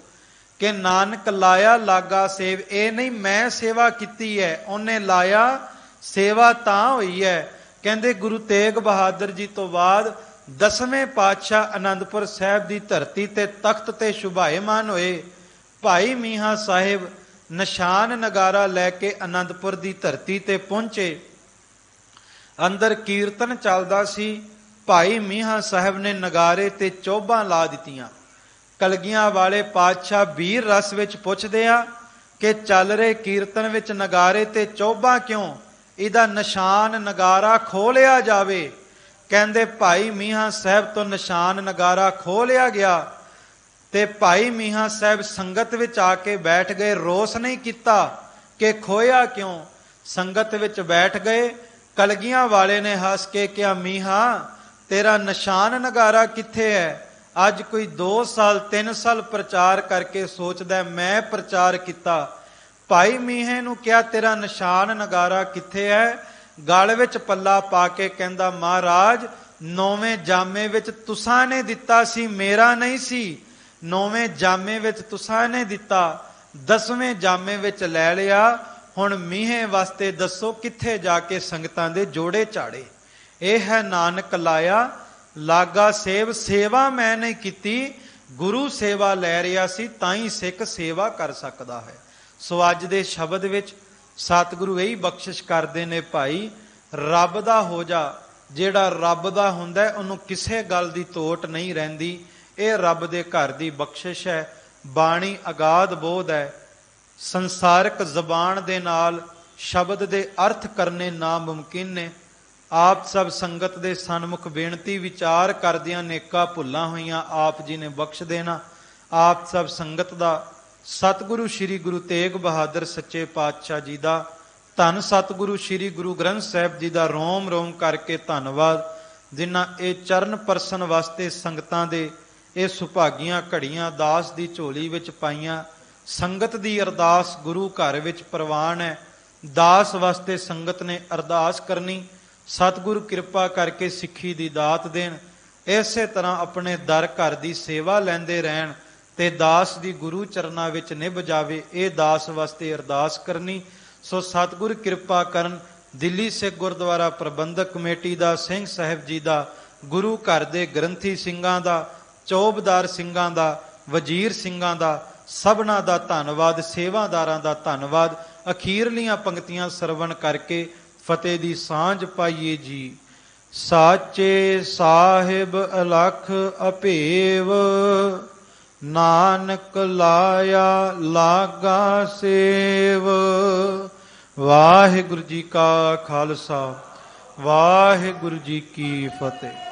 कि नानक लाया लागा सेव। ये नहीं मैं सेवा की है, उन्हें लाया सेवा तां हुई है। कहंदे गुरु तेग बहादुर जी तो बाद 10वें पातशाह आनंदपुर साहिब की धरती ते तख्त ते शुभाएमान होए। भाई मीहा साहिब निशान नगारा लैके आनंदपुर की धरती ते पहुंचे। अंदर कीर्तन चलदा सी। भाई मीहा साहिब ने नगारे ते चोभां ला दित्तियां। कलगियां वाले पातशाह वीर रस विच पुछदे आ कि चल रहे कीर्तन विच नगारे ते चोभां क्यों? इहदा निशान नगारा खोलिया जावे। कहंदे भाई मीहा साहिब तो निशान नगारा खोलिया गया ते भाई मीहा साहिब संगत विच आके बैठ गए। रोस नहीं किता कि खोया क्यों, संगत विच बैठ गए। कलगियां वाले ने हस के कहा, मीहा तेरा निशान नगारा किथे है? अज कोई 2 साल 3 साल प्रचार करके सोचदा मैं प्रचार किया। भाई मीहे नूं क्या तेरा निशान नगारा किथे है? गल विच पल्ला पा के कहंदा, महाराज 9वें जामे विच तुसां ने दिता सी, मेरा नहीं सी। 9वें जामे विच तुसां ने दिता, 10वें जामे विच लै लिया। हुण मीहे वास्ते दसो किथे जाके संगतां दे जोड़े झाड़े। यह है नानक लाया लागा सेव। सेवा मैं नहीं कीती, गुरु सेवा लै रिहा सी, ताई सिख सेवा कर सकदा है। सो अज दे शब्द विच सतगुरु यही बख्शिश करते ने, भाई रब दा हो जा। जेड़ा रब दा हुंदा है उन्होंने किसी गल की तोट नहीं रहिंदी। ये रब दे घर की बख्शिश है। बाणी अगाध बोध है। संसारिक जबान दे नाल शब्द दे अर्थ करने नामुमकिन ने। आप सब संगत दे सन्मुख बेनती विचार करदियां नेका भुल्लां होईयां आप जी ने बख्श देना। आप सब संगत दा सतगुरु श्री गुरु तेग बहादुर सच्चे पातशाह जी का, धन सतगुरु श्री गुरु ग्रंथ साहिब जी का रोम रोम करके धन्नवाद। जिन्हां ये चरण परसन वास्ते संगतां दे ये सुभागियां घड़ियां दास की झोली विच पाईयां। संगत की अरदास गुरु घर विच प्रवान है। दास वास्ते संगत ने अरदास करनी, सतगुरु कृपा करके सिੱਖੀ की दात देन। इसे तरह अपने दर घर की सेवा लैंदे रहन ते दास दी गुरु चरना विच निभ जावे। ये दास वास्ते अरदास करनी। सो सतगुर कृपा करन। दिल्ली सिख गुरुद्वारा प्रबंधक कमेटी का, सिंह साहिब जी का, गुरु घर के ग्रंथी सिंघां का, चौबदार सिंघां का, वजीर सिंघां का, सबना का धन्नवाद। सेवादारां का धन्नवाद। अखीरलियां पंक्तियां सरवण करके फतेह दी सांझ पाइए जी। साचे साहिब अलख अभेव, नानक लाया लागा सेव। वाहिगुरु जी का खालसा, वाहिगुरु जी की फतेह।